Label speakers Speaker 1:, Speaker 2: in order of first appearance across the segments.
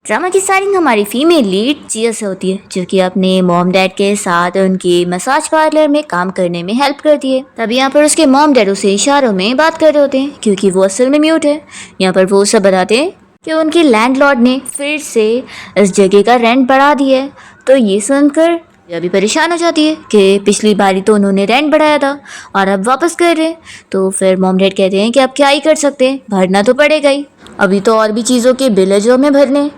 Speaker 1: Drama की starting हमारी female lead जिया से होती है, जो कि अपने मॉम डैड के साथ उनकी मसाज पार्लर में काम करने में हेल्प करती है। तभी यहाँ पर उसके मॉम डैड उसे इशारों में बात कर रहे होते हैं, क्योंकि वो असल में म्यूट है। यहाँ पर वो सब बताते हैं कि उनके लैंडलॉर्ड ने फिर से इस जगह का रेंट बढ़ा दिया है। तो ये सुनकर यह भी परेशान हो जाती है कि पिछली बारी तो उन्होंने रेंट बढ़ाया था और अब वापस कर रहे हैं। तो फिर मॉम डैड कहते हैं कि अब क्या ही कर सकते हैं, भरना तो पड़ेगा ही। अभी तो और भी चीज़ों के बिल है जो हमें भरने हैं।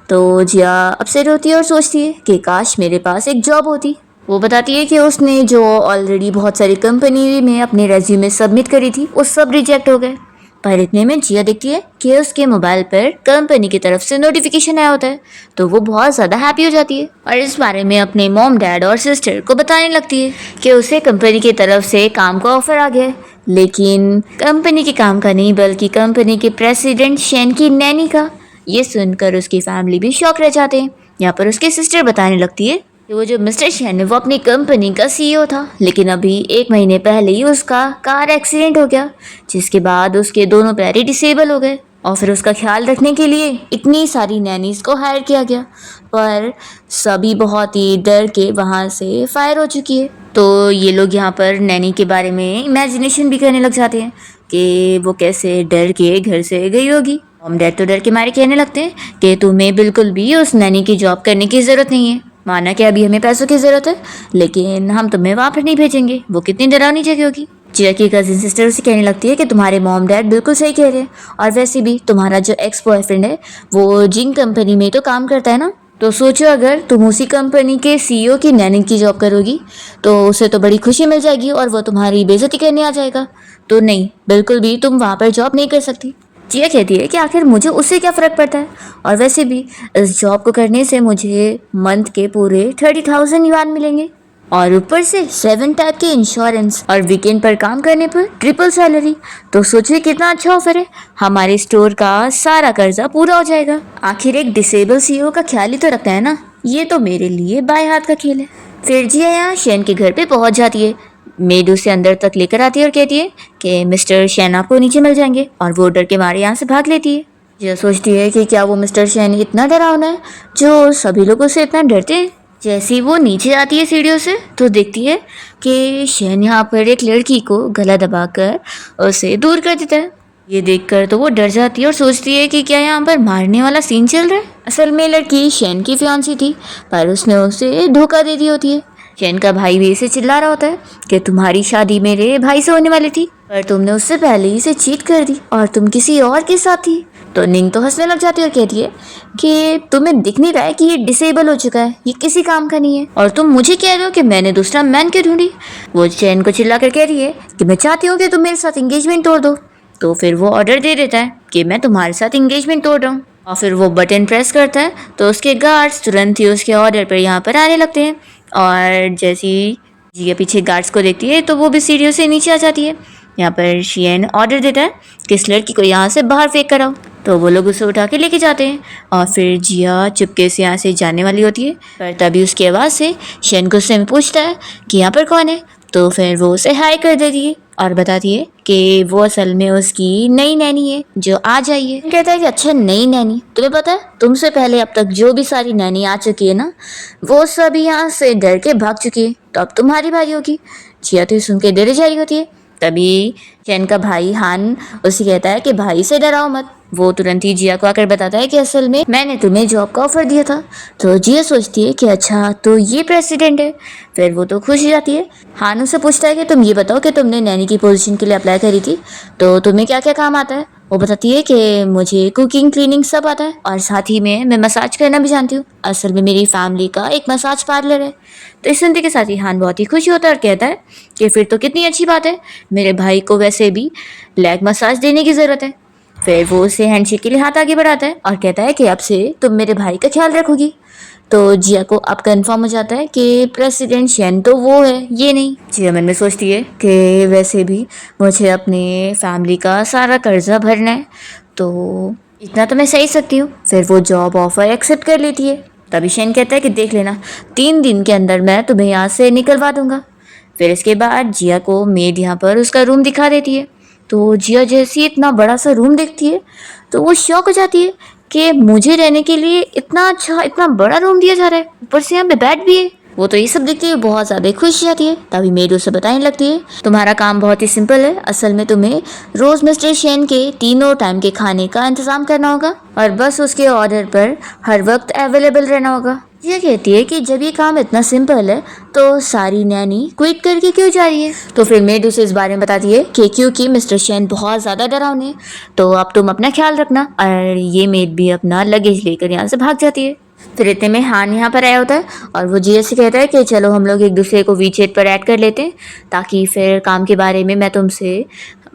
Speaker 1: तो जिया अपसेट होती है और सोचती है कि काश मेरे पास एक जॉब होती। वो बताती है कि उसने जो ऑलरेडी बहुत सारी कंपनी में अपने रेज्यूमे सबमिट करी थी वो सब रिजेक्ट हो गए। पर इतने में जिया देखती है कि उसके मोबाइल पर कंपनी की तरफ से नोटिफिकेशन आया होता है। तो वो बहुत ज़्यादा हैप्पी हो जाती है और इस बारे में अपने मॉम डैड और सिस्टर को बताने लगती है कि उसे कंपनी की तरफ से काम का ऑफर आ गया है, लेकिन कंपनी के काम का नहीं बल्कि कंपनी के प्रेसिडेंट शेन की नैनी का। ये सुनकर उसकी फैमिली भी शॉक रह जाते हैं। यहाँ पर उसकी सिस्टर बताने लगती है कि वो जो मिस्टर शेन है वो अपनी कंपनी का सीईओ था, लेकिन अभी 1 महीने पहले ही उसका कार एक्सीडेंट हो गया, जिसके बाद उसके दोनों पैर ही डिसेबल हो गए और फिर उसका ख्याल रखने के लिए इतनी सारी नैनीज को हायर किया गया, पर सभी बहुत ही डर के वहाँ से फायर हो चुकी है। तो ये लोग यहाँ पर नैनी के बारे में इमेजिनेशन भी करने लग जाते हैं कि वो कैसे डर के घर से गई होगी। मॉम डैड तो डर के मारे कहने लगते हैं कि तुम्हें बिल्कुल भी उस नैनी की जॉब करने की ज़रूरत नहीं है। माना कि अभी हमें पैसों की ज़रूरत है, लेकिन हम तुम्हें वहाँ पर नहीं भेजेंगे, वो कितनी डरावनी जगह होगी। जिया की कजिन सिस्टर उसे कहने लगती है कि तुम्हारे मॉम डैड बिल्कुल सही कह रहे हैं, और वैसे भी तुम्हारा जो एक्स बॉयफ्रेंड है वो जिंग कंपनी में तो काम करता है ना, तो सोचो अगर तुम उसी कंपनी के सीईओ की नैनी की जॉब करोगी तो उसे तो बड़ी खुशी मिल जाएगी और वो तुम्हारी बेइज्जती करने आ जाएगा। तो नहीं, बिल्कुल भी तुम वहाँ पर जॉब नहीं कर सकती। जिया कहती है कि आखिर मुझे उससे क्या फ़र्क पड़ता है, और वैसे भी इस जॉब को करने से मुझे मंथ के पूरे 30,000 युआन मिलेंगे और ऊपर से 7 टाइप के इंश्योरेंस और वीकेंड पर काम करने पर ट्रिपल सैलरी। तो सोचिए कितना अच्छा ऑफर है, हमारे स्टोर का सारा कर्जा पूरा हो जाएगा। आखिर एक डिसेबल सीईओ का ख्याल ही तो रखता है ना, ये तो मेरे लिए बाएं हाथ का खेल है। फिर जिया यहाँ शेन के घर पे पहुंच जाती है। मेड उसे अंदर तक लेकर आती है और कहती है कि मिस्टर शेन आपको नीचे मिल जाएंगे, और वो डर के मारे यहाँ से भाग लेती है। जिया सोचती है कि क्या वो मिस्टर शेन इतना डरावना है जो सभी लोगों से इतना डरते हैं। जैसे ही वो नीचे आती है सीढ़ियों से तो देखती है कि शेन यहाँ पर एक लड़की को गला दबाकर उसे दूर कर देता है। ये देखकर तो वो डर जाती है और सोचती है कि क्या यहाँ पर मारने वाला सीन चल रहा है। असल में लड़की शेन की फियांसी थी, पर उसने उसे धोखा दे दी होती है। शेन का भाई भी इसे चिल्ला रहा होता है कि तुम्हारी शादी मेरे भाई से होने वाली थी, पर तुमने उससे पहले ही इसे चीट कर दी और तुम किसी और के साथ थी। तो निंग तो हंसने लग जाती है और कहती है कि तुम्हें दिख नहीं रहा है कि ये डिसेबल हो चुका है, ये किसी काम का नहीं है, और तुम मुझे कह रहे हो कि मैंने दूसरा मैन क्यों ढूंढी। वो शेन को चिल्ला कर कह रही है कि मैं चाहती हूँ कि तुम मेरे साथ एंगेजमेंट तोड़ दो। तो फिर वो ऑर्डर दे देता है कि मैं तुम्हारे साथ एंगेजमेंट तोड़ रहा हूँ, और फिर वो बटन प्रेस करता है तो उसके गार्ड्स तुरंत ही उसके ऑर्डर पर यहाँ पर आने लगते हैं। और जैसी जिया पीछे गार्ड्स को देखती है तो वो भी सीढ़ियों से नीचे आ जाती है। यहाँ पर शेन ऑर्डर देता है कि इस लड़की को यहाँ से बाहर फेंक कर आओ। तो वो लोग उसे उठा के लेके जाते हैं और फिर जिया चुपके से यहाँ से जाने वाली होती है, पर तभी उसकी आवाज़ से शेन गुस्से में पूछता है कि यहाँ पर कौन है। तो फिर वो उसे हाई कर देती है और बताती है कि वो असल में उसकी नई नैनी है जो आज आई है। कहता है कि अच्छा नई नैनी, तुम्हें पता है तुमसे पहले अब तक जो भी सारी नैनी आ चुकी है ना वो सभी यहाँ से डर के भाग चुकी है, तो अब तुम्हारी बारी होगी। जिया तो सुन के डरी जा रही होती है। तभी शेन का भाई हान उसे कहता है कि भाई से डराओ मत। वो तुरंत ही जिया को आकर बताता है कि असल में मैंने तुम्हें जॉब का ऑफर दिया था। तो जिया सोचती है कि अच्छा तो ये प्रेसिडेंट है। फिर वो तो खुश हो जाती है। हान उससे पूछता है कि तुम ये बताओ कि तुमने नैनी की पोजीशन के लिए अप्लाई करी थी तो तुम्हें क्या क्या काम आता है। वो बताती है कि मुझे कुकिंग क्लीनिंग सब आता है और साथ ही में मैं मसाज करना भी जानती हूँ। असल में मेरी फैमिली का एक मसाज पार्लर है। तो इस सुनते के साथ ही हान बहुत ही खुशी होता है और कहता है कि फिर तो कितनी अच्छी बात है, मेरे भाई को वैसे भी लेग मसाज देने की ज़रूरत है। फिर वो उसे हैंडशेक के लिए हाथ आगे बढ़ाता है और कहता है कि अब से तुम मेरे भाई का ख्याल रखोगी। तो जिया को अब कंफर्म हो जाता है कि प्रेसिडेंट शेन तो वो है, ये नहीं। जिया मन में सोचती है कि वैसे भी मुझे अपने फैमिली का सारा कर्जा भरना है, तो इतना तो मैं सही सकती हूँ। फिर वो जॉब ऑफर एक्सेप्ट कर लेती है। तभी शेन कहता है कि देख लेना 3 दिन के अंदर मैं तुम्हें यहाँ से निकलवा दूंगा। फिर इसके बाद जिया को मेड यहाँ पर उसका रूम दिखा देती है। तो जिया जैसी इतना बड़ा सा रूम देखती है तो वो शॉक हो जाती है कि मुझे रहने के लिए इतना अच्छा इतना बड़ा रूम दिया जा रहा है, ऊपर से यहाँ पे बेड भी है। वो तो ये सब देखती है बहुत ज्यादा खुश हो जाती है। तभी मेड उसे बताने लगती है, तुम्हारा काम बहुत ही सिंपल है, असल में तुम्हें रोज मिस्टर शेन के तीनों टाइम के खाने का इंतजाम करना होगा और बस उसके ऑर्डर पर हर वक्त अवेलेबल रहना होगा। ये कहती है कि जब ये काम इतना सिंपल है तो सारी नैनी क्विट करके क्यों जा रही है। तो फिर मेड उसे इस बारे में बताती है कि क्योंकि मिस्टर शेन बहुत ज़्यादा डरावने हैं, तो अब तुम अपना ख्याल रखना। और ये मेड भी अपना लगेज लेकर यहाँ से भाग जाती है। फिर इतने में हान यहाँ पर आया होता है और वो जिया से कहता है कि चलो हम लोग एक दूसरे को वीचैट पर ऐड कर लेते हैं ताकि फिर काम के बारे में मैं तुमसे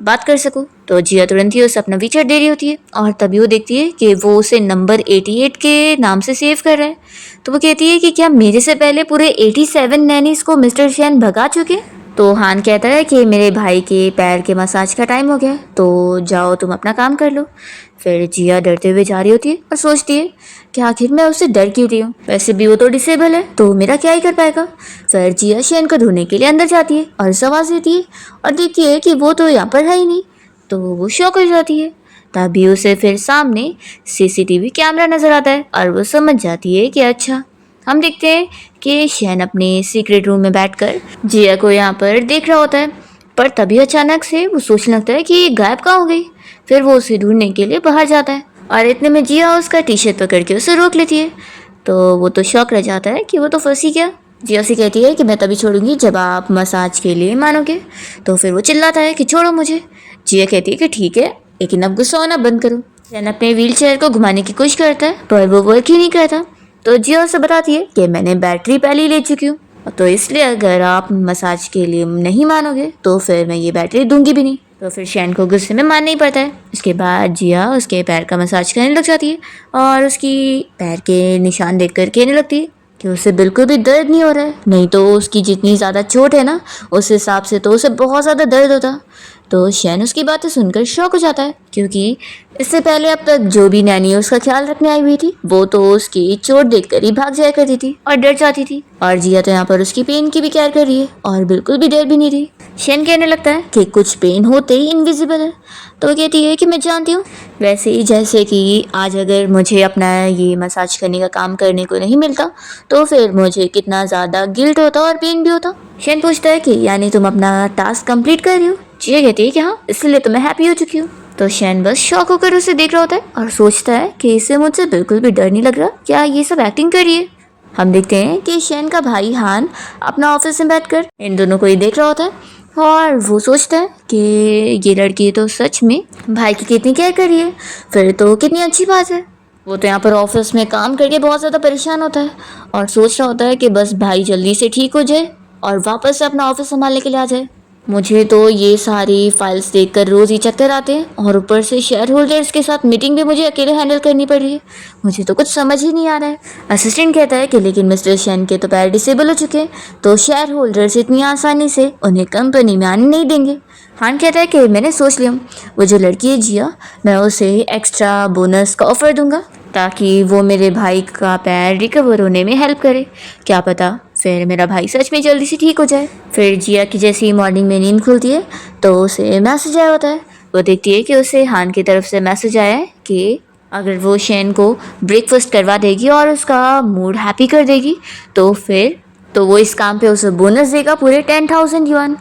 Speaker 1: बात कर सकूं। तो जिया तुरंत ही उसे अपना वीचैट दे रही होती है और तभी वो देखती है कि वो उसे नंबर 88 के नाम से सेव कर रहा है। तो वो कहती है कि क्या मेरे से पहले पूरे 87 नैनीज को मिस्टर शेन भगा चुके हैं। तो हान कहता है कि मेरे भाई के पैर के मसाज का टाइम हो गया है, तो जाओ तुम अपना काम कर लो। फिर जिया डरते हुए जा रही होती है और सोचती है कि आखिर मैं उससे डर क्यों रही हूँ, वैसे भी वो तो डिसेबल है तो मेरा क्या ही कर पाएगा। फिर जिया शेन को ढूंढने के लिए अंदर जाती है और उसे आवाज़ देती है और देखती है कि वो तो यहाँ पर है ही नहीं। तो वो शॉक हो जाती है। तभी उसे फिर सामने सीसीटीवी कैमरा नजर आता है और वो समझ जाती है कि अच्छा। हम देखते हैं कि शेन अपने सीक्रेट रूम में बैठकर जिया को यहाँ पर देख रहा होता है, पर तभी अचानक से वो सोचने लगता है कि ये गायब कहाँ हो गई। फिर वो उसे ढूंढने के लिए बाहर जाता है और इतने में जिया उसका टी शर्ट पकड़ के उसे रोक लेती है। तो वो तो शौक रह जाता है कि वो तो फंसी गया। जिया से कहती है कि मैं तभी छोड़ूंगी जब आप मसाज के लिए मानोगे। तो फिर वो चिल्लाता है कि छोड़ो मुझे। जिया कहती है कि ठीक है, लेकिन अब गुस्सा होना बंद करो। शेन अपने व्हील चेयर को घुमाने की कोशिश करता है पर वो वर्क ही नहीं करता। तो जिया उसे बताती है कि मैंने बैटरी पहले ही ले चुकी हूँ, तो इसलिए अगर आप मसाज के लिए नहीं मानोगे तो फिर मैं ये बैटरी दूंगी भी नहीं। तो फिर शेन को गुस्से में मानना ही पड़ता है। उसके बाद जिया उसके पैर का मसाज करने लग जाती है और उसकी पैर के निशान देख कर कहने लगती है कि उसे बिल्कुल भी दर्द नहीं हो रहा है, नहीं तो उसकी जितनी ज़्यादा चोट है ना उस हिसाब से तो उसे बहुत ज़्यादा दर्द होता। तो शेन उसकी बातें सुनकर शॉक हो जाता है क्योंकि इससे पहले अब तक जो भी नैनी उसका ख्याल रखने आई हुई थी वो तो उसकी चोट देखकर ही भाग जाया करती थी और डर जाती थी, और जिया तो यहाँ पर उसकी पेन की भी केयर कर रही है और बिल्कुल भी डर भी नहीं रही। शेन कहने लगता है कि कुछ पेन होते ही इनविजिबल है। तो वो कहती है कि मैं जानती हूँ, वैसे ही जैसे कि आज अगर मुझे अपना ये मसाज करने का काम करने को नहीं मिलता तो फिर मुझे कितना ज़्यादा गिल्ट होता और पेन भी होता। शेन पूछता है कि यानी तुम अपना टास्क कंप्लीट कर रही हो। जिया कहती है कि हाँ, इसलिए तो मैं हैप्पी हो चुकी हूँ। तो शेन बस शॉक होकर उसे देख रहा होता है और सोचता है कि इसे मुझसे बिल्कुल भी डर नहीं लग रहा, क्या ये सब एक्टिंग कर रही है। हम देखते हैं कि शेन का भाई हान अपना ऑफिस में बैठकर इन दोनों को ही देख रहा होता है और वो सोचता है कि ये लड़की तो सच में भाई की कितनी केयर कर रही है, फिर तो कितनी अच्छी बात है। वो तो यहाँ पर ऑफिस में काम करके बहुत ज़्यादा परेशान होता है और सोच रहा होता है कि बस भाई जल्दी से ठीक हो जाए और वापस से अपना ऑफिस संभालने के लिए आ जाए। मुझे तो ये सारी फाइल्स देखकर रोज़ ही चक्कर आते हैं और ऊपर से शेयर होल्डर्स के साथ मीटिंग भी मुझे अकेले हैंडल करनी पड़ रही है, मुझे तो कुछ समझ ही नहीं आ रहा है। असिस्टेंट कहता है कि लेकिन मिस्टर शेन के तो पैर डिसेबल हो चुके हैं तो शेयर होल्डर्स इतनी आसानी से उन्हें कंपनी में आने नहीं देंगे। हान कहता है कि मैंने सोच लिया, वो जो लड़की है जिया, मैं उसे एक्स्ट्रा बोनस का ऑफर दूंगा ताकि वो मेरे भाई का पैर रिकवर होने में हेल्प करे, क्या पता फिर मेरा भाई सच में जल्दी से ठीक हो जाए। फिर जिया की जैसी मॉर्निंग में नींद खुलती है तो उसे मैसेज आया होता है। वो देखती है कि उसे हान की तरफ से मैसेज आया है कि अगर वो शेन को ब्रेकफास्ट करवा देगी और उसका मूड हैप्पी कर देगी तो फिर तो वो इस काम पे उसे बोनस देगा पूरे 10,000 युआन।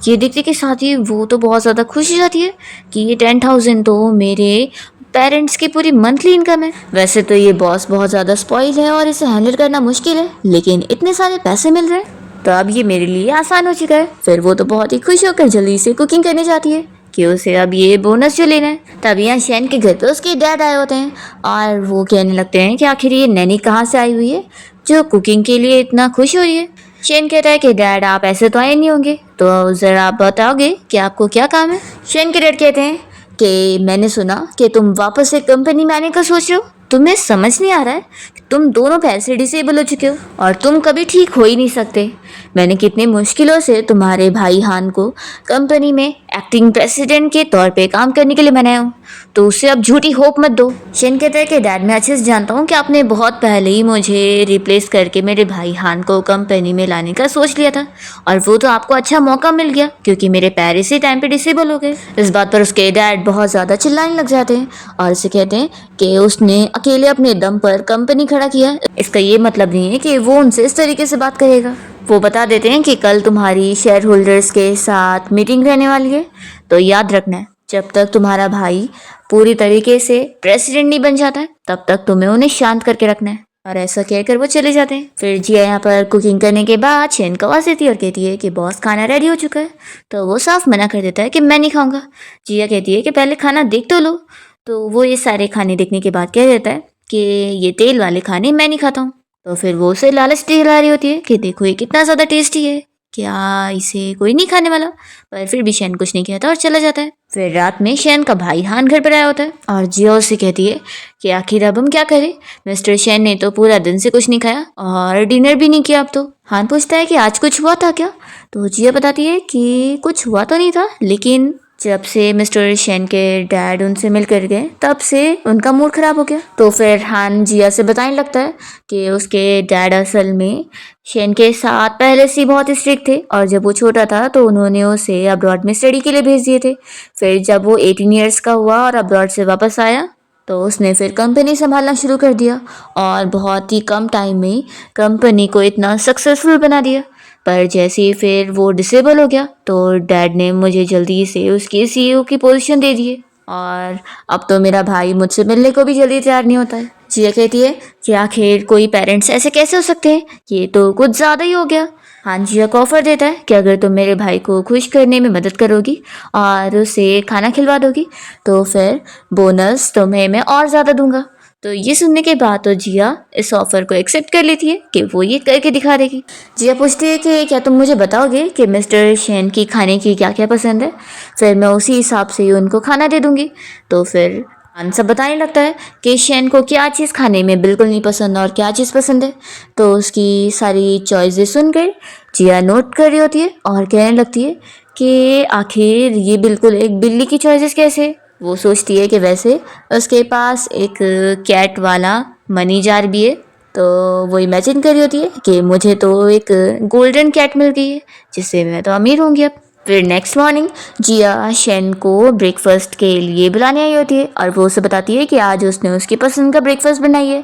Speaker 1: ये देखते के साथ ही वो तो बहुत ज़्यादा खुश हो जाती है कि ये 10,000 तो मेरे पेरेंट्स की पूरी मंथली इनकम है। वैसे तो ये बॉस बहुत ज़्यादा स्पॉइल है और इसे हैंडल करना मुश्किल है, लेकिन इतने सारे पैसे मिल रहे हैं तो अब ये मेरे लिए आसान हो चुका है। फिर वो तो बहुत ही खुश होकर जल्दी से कुकिंग करने जाती है कि उसे अब ये बोनस जो लेना है। तभी यहाँ शेन के घर पे उसके डैड आए होते हैं और वो कहने लगते हैं कि आखिर ये नैनी कहाँ से आई हुई है जो कुकिंग के लिए इतना खुश हो रही है। शेन कहता है कि डैड आप ऐसे तो आए नहीं होंगे, तो ज़रा आप बताओगे कि आपको क्या काम है। शेन के डैड कहते हैं कि मैंने सुना कि तुम वापस से कंपनी में आने का सोच रहे हो, तुम्हें समझ नहीं आ रहा है कि तुम दोनों पैर से डिसेबल हो चुके हो और तुम कभी ठीक हो ही नहीं सकते। मैंने कितने मुश्किलों से तुम्हारे भाई हान को कंपनी में एक्टिंग प्रेसिडेंट के तौर पे काम करने के लिए बनाया हूँ तो उससे अब झूठी होप मत दो। शेन कहता है कि डैड मैं अच्छे से जानता हूँ कि आपने बहुत पहले ही मुझे रिप्लेस करके मेरे भाई हान को कंपनी में लाने का सोच लिया था, और वो तो आपको अच्छा मौका मिल गया क्योंकि मेरे पैर इसी टाइम पे डिसेबल हो गए। इस बात पर उसके डैड बहुत ज़्यादा चिल्लाने लग जाते हैं और उसे कहते हैं कि उसने अकेले अपने दम पर कंपनी खड़ा किया। इसका ये मतलब नहीं है कि वो उनसे इस तरीके से बात करेगा। वो बता देते हैं कि कल तुम्हारी शेयर होल्डर्स के साथ मीटिंग रहने वाली है, तो याद रखना है जब तक तुम्हारा भाई पूरी तरीके से प्रेसिडेंट नहीं बन जाता है तब तक तुम्हें उन्हें शांत करके रखना है। और ऐसा कहकर वो चले जाते हैं। फिर जिया यहाँ पर कुकिंग करने के बाद शेन को आवाज़ देती है और कहती है कि बॉस खाना रेडी हो चुका है, तो वो साफ मना कर देता है कि मैं नहीं खाऊंगा। जिया कहती है कि पहले खाना देख तो लो, तो वो ये सारे खाने देखने के बाद कह देता है कि ये तेल वाले खाने मैं नहीं खाता हूँ। तो फिर वो उसे लालच दिला रही होती है कि देखो ये कितना ज़्यादा टेस्टी है, क्या इसे कोई नहीं खाने वाला। पर फिर भी शैन कुछ नहीं कहता और चला जाता है। फिर रात में शैन का भाई हान घर पर आया होता है और जिया उससे कहती है कि आखिर अब हम क्या करें, मिस्टर शैन ने तो पूरा दिन से कुछ नहीं खाया और डिनर भी नहीं किया। अब तो हान पूछता है कि आज कुछ हुआ था क्या, तो जिया बताती है कि कुछ हुआ तो नहीं था, लेकिन जब से मिस्टर शैन के डैड उनसे मिल कर गए तब से उनका मूड खराब हो गया। तो फिर हान जिया से बताने लगता है कि उसके डैड असल में शैन के साथ पहले से ही बहुत स्ट्रिक्ट थे और जब वो छोटा था तो उन्होंने उसे अब्रॉड में स्टडी के लिए भेज दिए थे। फिर जब वो 18 ईयर्स का हुआ और अब्रॉड से वापस आया तो उसने फिर कंपनी संभालना शुरू कर दिया और बहुत ही कम टाइम में कंपनी को इतना सक्सेसफुल बना दिया। पर जैसे ही फिर वो डिसेबल हो गया तो डैड ने मुझे जल्दी से उसकी सीईओ की पोजीशन दे दी है और अब तो मेरा भाई मुझसे मिलने को भी जल्दी तैयार नहीं होता है। जिया कहती है कि आखिर कोई पेरेंट्स ऐसे कैसे हो सकते हैं, ये तो कुछ ज़्यादा ही हो गया। हाँ, जिया को ऑफर देता है कि अगर तुम मेरे भाई को खुश करने में मदद करोगी और उसे खाना खिलवा दोगी तो फिर बोनस तुम्हें मैं और ज़्यादा दूंगा। तो ये सुनने के बाद तो जिया इस ऑफर को एक्सेप्ट कर लेती है कि वो ये करके दिखा देगी। जिया पूछती है कि क्या तुम मुझे बताओगे कि मिस्टर शैन की खाने की क्या क्या पसंद है, फिर मैं उसी हिसाब से ही उनको खाना दे दूंगी। तो फिर आंसर बताने लगता है कि शैन को क्या चीज़ खाने में बिल्कुल नहीं पसंद और क्या चीज़ पसंद है। तो उसकी सारी चॉइसेस सुनकर जिया नोट कर रही होती है और कहने लगती है कि आखिर ये बिल्कुल एक बिल्ली की चॉइसेस कैसे। वो सोचती है कि वैसे उसके पास एक कैट वाला मनी जार भी है, तो वो इमेजिन कर रही होती है कि मुझे तो एक गोल्डन कैट मिल गई है जिससे मैं तो अमीर होंगी अब। फिर नेक्स्ट मॉर्निंग जिया शैन को ब्रेकफास्ट के लिए बुलाने आई होती है और वो उसे बताती है कि आज उसने उसकी पसंद का ब्रेकफास्ट बनाई है।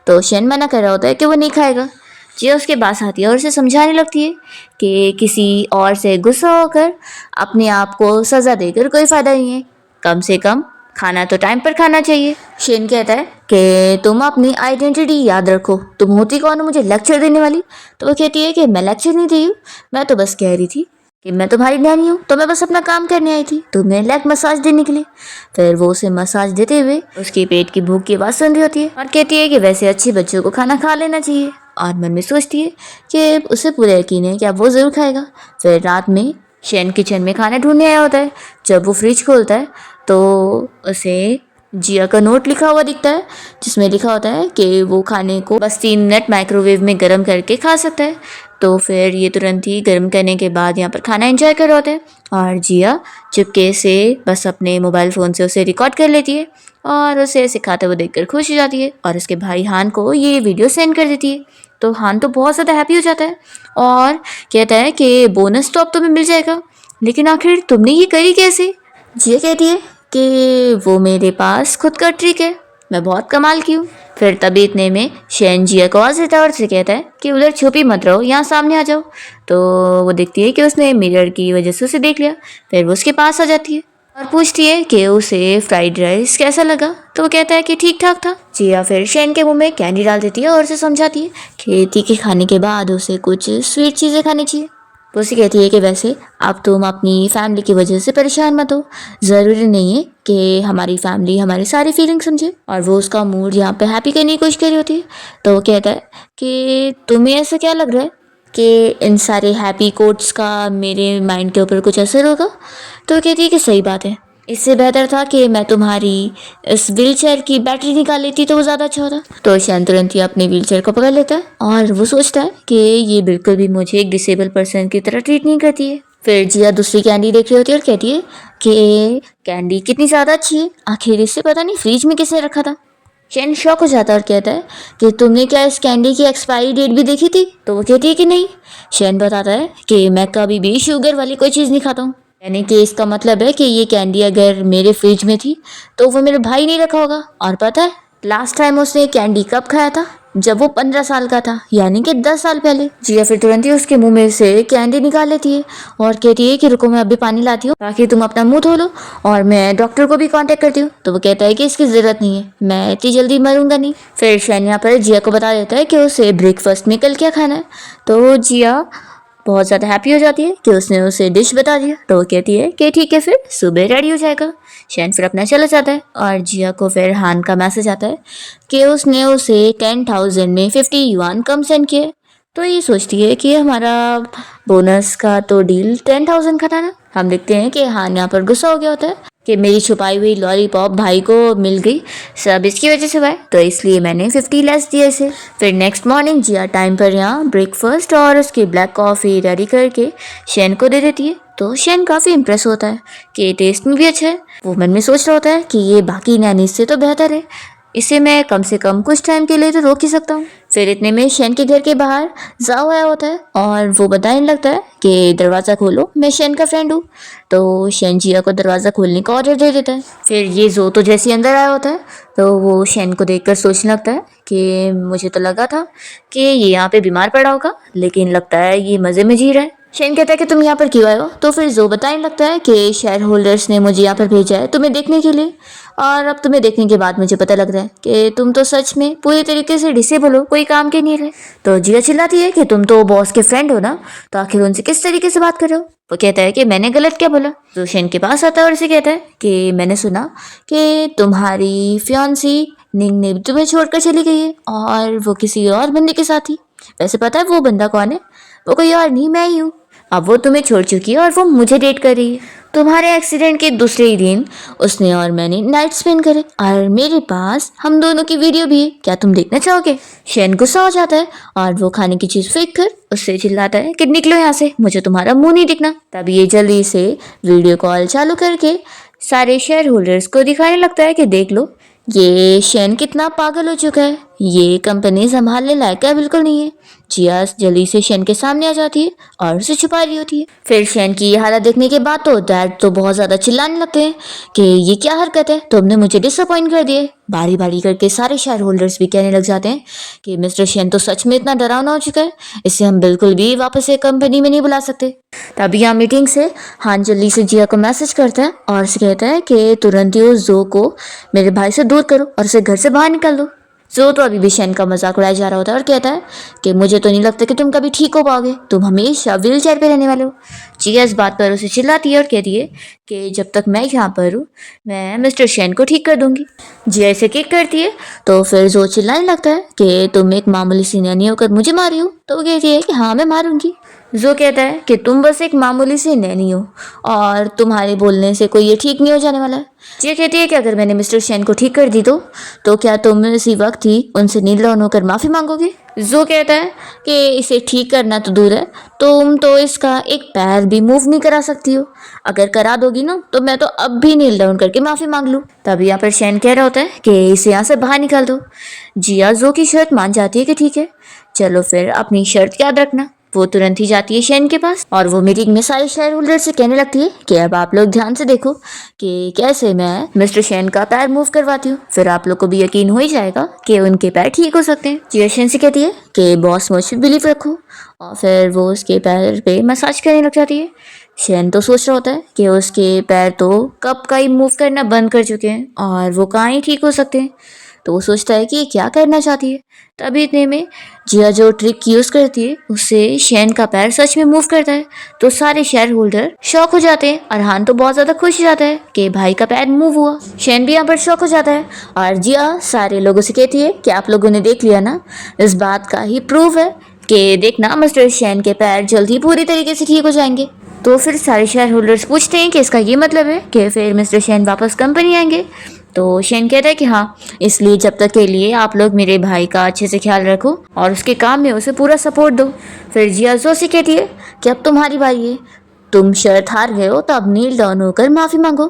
Speaker 1: तो शैन मना कर रहा होता है कि वो नहीं खाएगा। जिया उसके पास आती है और उसे समझाने लगती है कि किसी और से गुस्सा होकर अपने आप को सज़ा देकर कोई फ़ायदा नहीं है, कम से कम खाना तो टाइम पर खाना चाहिए। शेन कहता है कि तुम अपनी आइडेंटिटी याद रखो, तुम होती कौन हो मुझे लेक्चर देने वाली। तो वो कहती है कि मैं लेक्चर नहीं दी हूँ, मैं तो बस कह रही थी कि मैं तुम्हारी नैनी हूँ, तो मैं बस अपना काम करने आई थी तुम्हें लेग मसाज देने के लिए। फिर वो उसे मसाज देते हुए उसके पेट की भूख की आवाज़ सुन रही होती है और कहती है कि वैसे अच्छे बच्चों को खाना खा लेना चाहिए, और मन में सोचती है कि उसे पूरा यकीन है कि अब वो ज़रूर खाएगा। फिर रात में शैन किचन में खाना ढूंढने आया होता है। जब वो फ्रिज खोलता है तो उसे जिया का नोट लिखा हुआ दिखता है जिसमें लिखा होता है कि वो खाने को बस 3 मिनट माइक्रोवेव में गर्म करके खा सकता है। तो फिर ये तुरंत ही गर्म करने के बाद यहाँ पर खाना एंजॉय कर रहे होते हैं और जिया चुपके से बस अपने मोबाइल फ़ोन से उसे रिकॉर्ड कर लेती है और उसे ऐसे खाते हुए देखकर खुश हो जाती है और उसके भाई हान को ये वीडियो सेंड कर देती है। तो हान तो बहुत ज़्यादा हैप्पी हो जाता है और कहता है कि बोनस तो अब तुम्हें मिल जाएगा, लेकिन आखिर तुमने ये करी कैसे। जिया कहती है कि वो मेरे पास खुद का ट्रिक है, मैं बहुत कमाल की हूँ। फिर तभी इतने में शैन जिया को आवाज़ देता है और उसे कहता है कि उधर छुपी मत रहो, यहाँ सामने आ जाओ। तो वो देखती है कि उसने मिरर की वजह से उसे देख लिया। फिर वो उसके पास आ जाती है और पूछती है कि उसे फ्राइड राइस कैसा लगा। तो वो कहता है कि ठीक ठाक था। जिया फिर शैन के मुंह में कैंडी डाल देती है और उसे समझाती है कि तीखे खाने के बाद उसे कुछ स्वीट चीज़ें खानी चाहिए। वो उसे कहती है कि वैसे अब तुम अपनी फैमिली की वजह से परेशान मत हो, ज़रूरी नहीं है कि हमारी फैमिली हमारी सारी फीलिंग समझे। और वो उसका मूड यहाँ पे हैप्पी करने की कोशिश कर रही होती है। तो वो कहता है कि तुम्हें ऐसा क्या लग रहा है कि इन सारे हैप्पी कोट्स का मेरे माइंड के ऊपर कुछ असर होगा। तो वो कहती है कि सही बात है, इससे बेहतर था कि मैं तुम्हारी इस व्हीलचेयर की बैटरी निकाल लेती तो वो ज़्यादा अच्छा होता। तो शैन तुरंत ही अपने व्हीलचेयर को पकड़ लेता है और वो सोचता है कि ये बिल्कुल भी मुझे एक डिसेबल पर्सन की तरह ट्रीट नहीं करती है। फिर जिया दूसरी कैंडी देख रही होती है और कहती है कि कैंडी कितनी ज़्यादा अच्छी है, आखिर इसे पता नहीं फ्रिज में किसने रखा था। शेन शॉक हो जाता है और कहता है कि तुमने क्या इस कैंडी की एक्सपायरी डेट भी देखी थी? तो वो कहती है कि नहीं। शेन बताता है कि मैं कभी भी शुगर वाली कोई चीज़ नहीं खाता हूँ, यानी कि इसका मतलब है कि ये कैंडी अगर मेरे फ्रिज में थी तो वो मेरे भाई नहीं रखा होगा। और पता है लास्ट टाइम उसने कैंडी कब खाया था? जब वो 15 साल का था, यानी कि 10 साल पहले। जिया फिर तुरंत ही उसके मुंह में से कैंडी निकाल लेती है और कहती है कि रुको मैं अभी पानी लाती हूँ ताकि तुम अपना मुंह धो लो और मैं डॉक्टर को भी कांटेक्ट करती हूँ। तो वो कहता है कि इसकी जरूरत नहीं है, मैं इतनी जल्दी मरूंगा नहीं। फिर शैन यहाँ पर जिया को बता देता है कि उसे ब्रेकफास्ट में कल क्या खाना है। तो जिया बहुत ज़्यादा हैप्पी हो जाती है कि उसने उसे डिश बता दिया। तो वो कहती है कि ठीक है फिर सुबह रेडी हो जाएगा। शैन फिर अपना चला जाता है और जिया को फिर हान का मैसेज आता है कि उसने उसे 10,000 में 50 युआन कम सेंड किए। तो ये सोचती है कि हमारा बोनस का तो डील 10,000 का था ना। हम देखते हैं कि हान यहाँ पर गुस्सा हो गया होता है कि मेरी छुपाई हुई लॉलीपॉप भाई को मिल गई, सब इसकी वजह से हुआ है, तो इसलिए मैंने 50 लेस दिए इसे। फिर नेक्स्ट मॉर्निंग जिया टाइम पर यहाँ ब्रेकफास्ट और उसकी ब्लैक कॉफ़ी रेडी करके शैन को दे देती है। तो शैन काफ़ी इम्प्रेस होता है कि टेस्ट में भी अच्छा है। वो मन में सोच रहा होता है कि ये बाकी नैनी से तो बेहतर है, इसे मैं कम से कम कुछ टाइम के लिए तो रोक ही सकता हूँ। फिर इतने में शैन के घर के बाहर जाओ आया होता है और वो बताने लगता है कि दरवाज़ा खोलो, मैं शैन का फ्रेंड हूँ। तो शैन जिया को दरवाज़ा खोलने का ऑर्डर दे देता है। फिर ये जो तो जैसे अंदर आया होता है तो वो शैन को देखकर सोचने लगता है कि मुझे तो लगा था कि ये यहाँ पे बीमार पड़ा होगा, लेकिन लगता है ये मज़े में जी रहा है। शेन कहता है कि तुम यहाँ पर क्यों आए हो? तो फिर जो बताने लगता है कि शेयर होल्डर्स ने मुझे यहाँ पर भेजा है तुम्हें देखने के लिए, और अब तुम्हें देखने के बाद मुझे पता लग रहा है कि तुम तो सच में पूरी तरीके से डिसेबल हो, कोई काम के नहीं रहे। तो जिया चिल्लाती है कि तुम तो बॉस के फ्रेंड हो ना, तो आखिर उनसे किस तरीके से बात कर रहे हो? वो कहता है कि मैंने गलत क्या बोला? तो शेन के पास आता है और उसे कहता है कि मैंने सुना कि तुम्हारी फियांसी निंग ने तुम्हें छोड़कर चली गई है और वो किसी और बंदे के साथ थी। वैसे पता है वो बंदा कौन है? वो कोई और नहीं, मैं ही हूँ। अब वो तुम्हें छोड़ चुकी है और वो मुझे डेट कर रही है। तुम्हारे एक्सीडेंट के दूसरे ही दिन उसने और मैंने नाइट स्पेंड करे और मेरे पास हम दोनों की वीडियो भी है, क्या तुम देखना चाहोगे? शैन गुस्सा हो जाता है और वो खाने की चीज फेंक कर उससे चिल्लाता है कि निकलो यहाँ से, मुझे तुम्हारा मुंह नहीं दिखना। तब ये जल्दी से वीडियो कॉल चालू करके सारे शेयर होल्डर्स को दिखाने लगता है कि देख लो ये शैन कितना पागल हो चुका है, ये कंपनी संभालने लायक है बिल्कुल नहीं है। जिया जल्दी से शैन के सामने आ जाती है और उसे छुपा रही होती है। फिर शैन की ये हालत देखने के बाद तो डैड तो बहुत ज्यादा चिल्लाने लगते हैं कि ये क्या हरकत है, तुमने मुझे डिसअपॉइंट कर दिए। बारी बारी करके सारे शेयर होल्डर्स भी कहने लग जाते हैं कि मिस्टर शैन तो सच में इतना डरावना हो चुका है, इसे हम बिल्कुल भी वापस से कंपनी में नहीं बुला सकते। तभी यहाँ मीटिंग से हान जल्दी से जिया को मैसेज करता है और उसे कहता है कि तुरंत ही उस जो को मेरे भाई से दूर करो और उसे घर से बाहर निकाल दो। जो तो अभी भी शैन का मजाक उड़ाया जा रहा होता है और कहता है कि मुझे तो नहीं लगता कि तुम कभी ठीक हो पाओगे, तुम हमेशा व्हील चेयर पर रहने वाले हो। जिया इस बात पर उसे चिल्लाती है और कहती है कि जब तक मैं यहाँ पर हूँ मैं मिस्टर शैन को ठीक कर दूंगी। जिया इसे किक करती है तो फिर जो चिल्लाने लगता है कि तुम एक मामूली सी नैनी होकर मुझे मारी हो। तो वो कहती है कि हाँ मैं मारूंगी। जो कहता है कि तुम बस एक मामूली सी नैनी हो और तुम्हारे बोलने से कोई ये ठीक नहीं हो जाने वाला है। जिया कहती है कि अगर मैंने मिस्टर शैन को ठीक कर दी तो क्या तुम इसी वक्त ही उनसे नीलान होकर माफ़ी मांगोगे? जो कहता है कि इसे ठीक करना तो दूर है, तुम तो इसका एक पैर भी मूव नहीं करा सकती हो, अगर करा दोगी ना तो मैं तो अब भी नील डाउन करके माफ़ी मांग लूँ। तभी यहाँ पर शैन कह रहा होता है कि इसे यहाँ से बाहर निकाल दो। जिया जो की शर्त मान जाती है कि ठीक है चलो फिर अपनी शर्त याद रखना। वो तुरंत ही जाती है शैन के पास और वो मीटिंग में सारे शेयर होल्डर से कहने लगती है कि अब आप लोग ध्यान से देखो कि कैसे मैं मिस्टर शैन का पैर मूव करवाती हूँ, फिर आप लोग को भी यकीन हो ही जाएगा कि उनके पैर ठीक हो सकते हैं। जिया शैन से कहती है कि बॉस मुझ पे बिलीव रखो और फिर वो उसके पैर पे मसाज करने लग जाती है। शैन तो सोच रहा होता है कि उसके पैर तो कब का ही मूव करना बंद कर चुके हैं और वो कहाँ ही ठीक हो सकते हैं। तो वो सोचता है कि ये क्या करना चाहती है। तभी इतने में जिया जो ट्रिक यूज़ करती है उससे शैन का पैर सच में मूव करता है। तो सारे शेयर होल्डर शॉक हो जाते हैं और हान तो बहुत ज़्यादा खुश हो जाता है कि भाई का पैर मूव हुआ। शैन भी यहाँ पर शॉक हो जाता है और जिया सारे लोगों से कहती है कि आप लोगों ने देख लिया ना, इस बात का ही प्रूफ है कि देखना मिस्टर शैन के पैर जल्द ही पूरी तरीके से ठीक हो जाएंगे। तो फिर सारे शेयर होल्डर्स पूछते हैं कि इसका ये मतलब है कि फिर मिस्टर शैन वापस कंपनी आएंगे। तो शैन कहता है कि हाँ, इसलिए जब तक के लिए आप लोग मेरे भाई का अच्छे से ख्याल रखो और उसके काम में उसे पूरा सपोर्ट दो। फिर जिया जो से कहती है कि अब तुम्हारी बारी है, तुम शर्त हार गए हो तो अब नील डाउन होकर माफ़ी मांगो।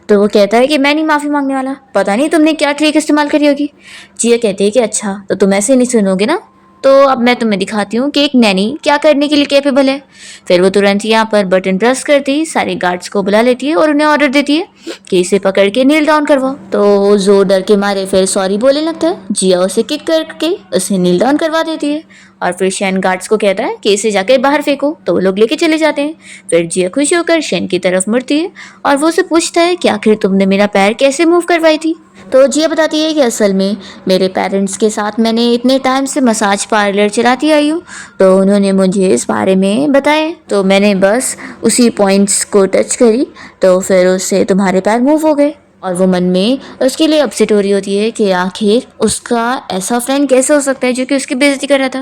Speaker 1: तो वो कहता है कि मैं नहीं माफ़ी मांगने वाला, पता नहीं तुमने क्या ट्रिक इस्तेमाल करी होगी। जिया कहती है कि अच्छा तो तुम ऐसे नहीं सुनोगे ना, तो अब मैं तुम्हें दिखाती हूँ कि एक नैनी क्या करने के लिए कैपेबल है। फिर वो तुरंत यहाँ पर बटन प्रेस करती सारे गार्ड्स को बुला लेती है और उन्हें ऑर्डर देती है कि इसे पकड़ के नील डाउन करवाओ। तो जो डर के मारे फिर सॉरी बोलने लगता है। जिया उसे किक करके उसे नील डाउन करवा देती है और फिर शैन गार्ड्स को कहता है कि इसे जाकर बाहर फेंको, तो वो लोग लेके चले जाते हैं। फिर जिया खुश होकर शैन की तरफ मुड़ती है और वो उसे पूछता है कि आखिर तुमने मेरा पैर कैसे मूव करवाई थी। तो जिया बताती है कि असल में मेरे पेरेंट्स के साथ मैंने इतने टाइम से मसाज पार्लर चलाती आई हूँ, तो उन्होंने मुझे इस बारे में बताया, तो मैंने बस उसी पॉइंट्स को टच करी तो फिर उससे तुम्हारे पैर मूव हो गए। और वो मन में उसके लिए अपसेट हो रही होती है कि आखिर उसका ऐसा फ्रेंड कैसे हो सकता है जो कि उसकी बेइज्जती कर रहा था।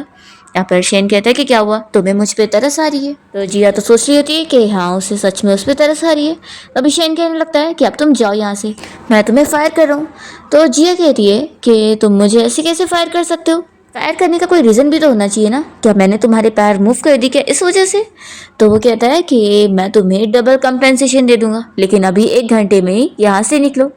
Speaker 1: यहाँ पर शेन कहता है कि क्या हुआ, तुम्हें मुझ पे तरस आ रही है। तो जिया तो सोच रही होती है कि हाँ उसे सच में उस पर तरस आ रही है। अभी शेन कहने लगता है कि अब तुम जाओ यहाँ से, मैं तुम्हें फायर कर रहा हूँ। तो जिया कहती है कि तुम मुझे ऐसे कैसे फायर कर सकते हो, फायर करने का कोई रीज़न भी तो होना चाहिए ना, क्या मैंने तुम्हारे पैर मूव कर दी क्या इस वजह से। तो वो कहता है कि मैं तुम्हें डबल कंपेंसेशन दे दूंगा, लेकिन अभी 1 घंटे में ही यहाँ से निकलो।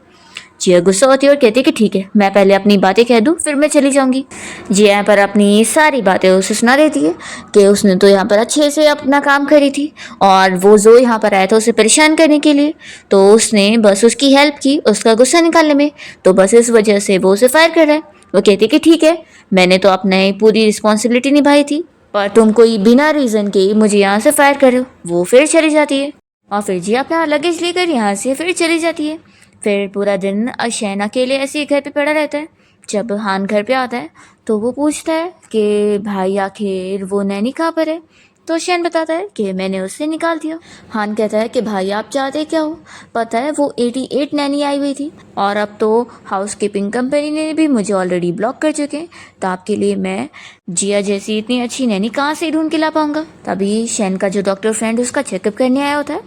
Speaker 1: जिया गुस्सा होती है और कहती है कि ठीक है, मैं पहले अपनी बातें कह दूँ फिर मैं चली जाऊंगी। जिया यहाँ पर अपनी सारी बातें उसे सुना देती है कि उसने तो यहाँ पर अच्छे से अपना काम करी थी और वो जो यहाँ पर आया था उसे परेशान करने के लिए, तो उसने बस उसकी हेल्प की उसका गुस्सा निकालने में, तो बस इस वजह से वो उसे फायर कर रहा है। वो कहती है कि ठीक है, मैंने तो अपने पूरी रिस्पॉन्सिबिलिटी निभाई थी, पर तुम कोई बिना रीज़न के मुझे यहाँ से फायर कर रहे हो। वो फिर चली जाती है और फिर जिया अपना लगेज लेकर यहाँ से फिर चली जाती है। फिर पूरा दिन शैन अकेले ऐसे ही घर पे पड़ा रहता है। जब हान घर पे आता है तो वो पूछता है कि भाई आखिर वो नैनी कहाँ पर है। तो शैन बताता है कि मैंने उसे निकाल दिया। हान कहता है कि भाई आप चाहते क्या हो, पता है वो 88 नैनी आई हुई थी और अब तो हाउस कीपिंग कंपनी ने भी मुझे ऑलरेडी ब्लॉक कर चुके हैं, तो आपके लिए मैं जिया जैसी इतनी अच्छी नैनी कहाँ से ढूंढ के ला पाऊंगा। तभी शैन का जो डॉक्टर फ्रेंड उसका चेकअप करने आया होता है,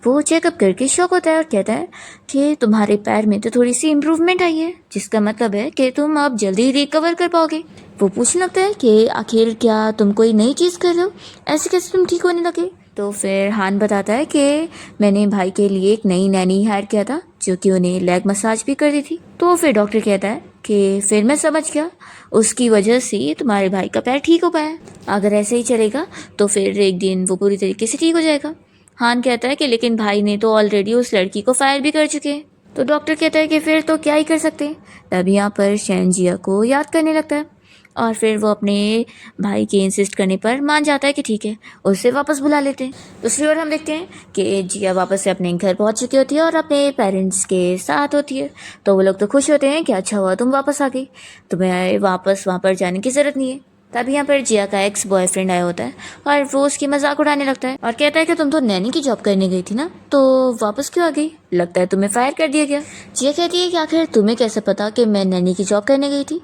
Speaker 1: वो चेकअप करके शॉक होता है और कहता है कि तुम्हारे पैर में तो थोड़ी सी इम्प्रूवमेंट आई है, जिसका मतलब है कि तुम अब जल्दी रिकवर कर पाओगे। वो पूछने लगता है कि आखिर क्या तुम कोई नई चीज़ कर रहे हो, ऐसे कैसे तुम ठीक होने लगे। तो फिर हान बताता है कि मैंने भाई के लिए एक नई नैनी हायर किया था जो कि उन्हें लेग मसाज भी कर दी थी। तो फिर डॉक्टर कहता है कि फिर मैं समझ गया, उसकी वजह से तुम्हारे भाई का पैर ठीक हो पाया, अगर ऐसे ही चलेगा तो फिर एक दिन वो पूरी तरीके से ठीक हो जाएगा। हान कहता है कि लेकिन भाई ने तो ऑलरेडी उस लड़की को फायर भी कर चुके हैं। तो डॉक्टर कहता है कि फिर तो क्या ही कर सकते हैं। तभी यहाँ पर शैन जिया को याद करने लगता है और फिर वो अपने भाई के इंसिस्ट करने पर मान जाता है कि ठीक है, उसे वापस बुला लेते हैं। दूसरी ओर हम देखते हैं कि जिया वापस से अपने घर पहुंच चुकी होती है और अपने पेरेंट्स के साथ होती है। तो वो लोग तो खुश होते हैं कि अच्छा हुआ तुम वापस आ गई, तुम्हें वापस वहाँ पर जाने की ज़रूरत नहीं है। तभी यहाँ पर जिया का एक्स बॉयफ्रेंड आया होता है और वो उसकी मजाक उड़ाने लगता है और कहता है कि तुम तो नैनी की जॉब करने गई थी ना, तो वापस क्यों आ गई, लगता है तुम्हें फायर कर दिया गया। जिया कहती है कि आखिर तुम्हें कैसे पता कि मैं नैनी की जॉब करने गई थी।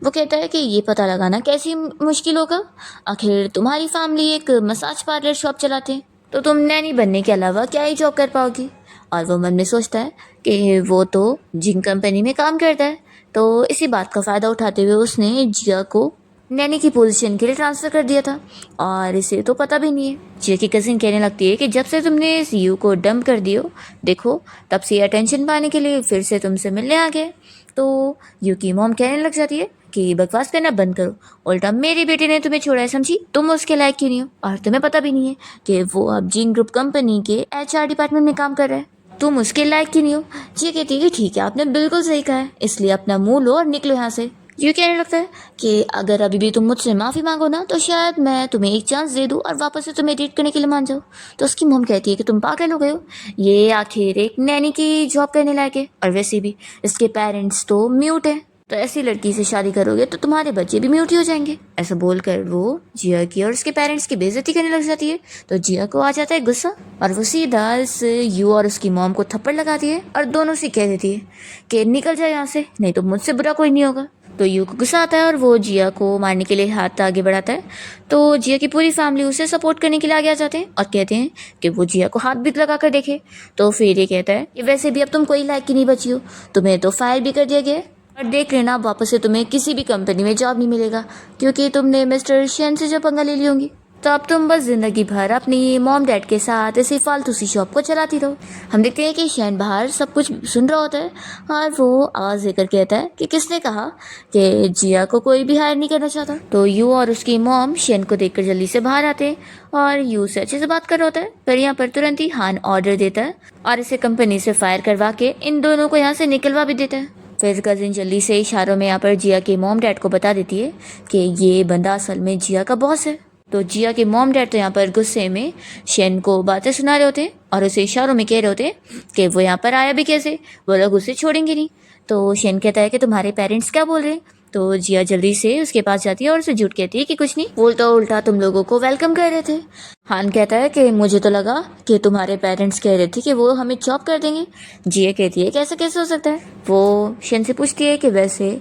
Speaker 1: वो कहता है कि ये पता लगाना कैसी मुश्किल होगा, आखिर तुम्हारी फैमिली एक मसाज पार्लर शॉप चलाते हैं, तो तुम नैनी बनने के अलावा क्या ही जॉब कर पाओगी। और वो मन में सोचता है कि वो तो जिन कंपनी में काम करता है, तो इसी बात का फ़ायदा उठाते हुए उसने जिया को नैनी की पोजीशन के लिए ट्रांसफ़र कर दिया था और इसे तो पता भी नहीं है। जिया की कज़िन कहने लगती है कि जब से तुमने इस यू को डंप कर दियो, देखो तब से अटेंशन पाने के लिए फिर से तुमसे मिलने आ गए। तो यू की मॉम कहने लग जाती है कि बकवास करना बंद करो, उल्टा मेरी बेटी ने तुम्हें छोड़ा है समझी, तुम उसके लायक क्यों नहीं हो, और तुम्हें पता भी नहीं है कि वो अब जिन ग्रुप कंपनी के HR डिपार्टमेंट में काम कर रहा है, तुम उसके लायक क्यों नहीं हो। जिया कहती है कि ठीक है आपने बिल्कुल सही कहा है, इसलिए अपना मुँह लो और निकलो यहाँ से। यूँ कहने लगता है कि अगर अभी भी तुम मुझसे माफ़ी मांगो ना तो शायद मैं तुम्हें एक चांस दे दूँ और वापस से तुम्हें डेट करने के लिए मान जाओ। तो उसकी मॉम कहती है कि तुम पागल हो गए हो, ये आखिर एक नैनी की जॉब करने लायक है और वैसे भी इसके पेरेंट्स तो म्यूट है, तो ऐसी लड़की से शादी करोगे तो तुम्हारे बच्चे भी म्यूट ही हो जाएंगे। ऐसा बोलकर वो जिया की और उसके पेरेंट्स की बेइज्जती करने लग जाती है। तो जिया को आ जाता है गुस्सा और वो सीधा इस यू और उसकी मॉम को थप्पड़ लगाती है और दोनों से कह देती है कि निकल जाए यहाँ से, नहीं तो मुझसे बुरा कोई नहीं होगा। तो यू को गुस्सा आता है और वो जिया को मारने के लिए हाथ आगे बढ़ाता है। तो जिया की पूरी फैमिली उसे सपोर्ट करने के लिए आगे आ जाते हैं और कहते हैं कि वो जिया को हाथ भी लगा कर देखे। तो फिर ये कहता है कि वैसे भी अब तुम कोई लायक की नहीं बची हो, तुम्हें तो फायर भी कर दिया गया है और देख लेना वापस से तुम्हें किसी भी कंपनी में जॉब नहीं मिलेगा, क्योंकि तुमने मिस्टर शैन से जब पंगा ले ली होंगी। तो अब तुम बस जिंदगी भर अपनी मॉम डैड के साथ ऐसी फालतू सी शॉप को चलाती रहो। हम देखते हैं कि शैन बाहर सब कुछ सुन रहा होता है और वो आवाज़ देकर कहता है कि किसने कहा कि जिया को कोई भी हायर नहीं करना चाहता। तो यू और उसकी मॉम शैन को देखकर जल्दी से बाहर आते हैं और यू से अच्छे से बात कर रहा होता है, पर यहाँ पर तुरंत ही हान ऑर्डर देता है और इसे कंपनी से फायर करवा के इन दोनों को यहाँ से निकलवा भी देता है। फिर कजिन जल्दी से इशारों में यहाँ पर जिया के मॉम डैड को बता देती है कि ये बंदा असल में जिया का बॉस है। तो जिया के मॉम डैड तो यहाँ पर गुस्से में शैन को बातें सुना रहे होते हैं और उसे इशारों में कह रहे होते हैं कि वो यहाँ पर आया भी कैसे, वो लोग उसे छोड़ेंगे नहीं। तो शैन कहता है कि तुम्हारे पेरेंट्स क्या बोल रहे हैं। तो जिया जल्दी से उसके पास जाती है और उसे झूठ कहती है कि कुछ नहीं, उल्टा उल्टा तुम लोगों को वेलकम कर रहे थे। हान कहता है कि मुझे तो लगा कि तुम्हारे पेरेंट्स कह रहे थे कि वो हमें जॉब कर देंगे। जिया कहती है कैसे कैसे हो सकता है। वो शैन से पूछती है कि वैसे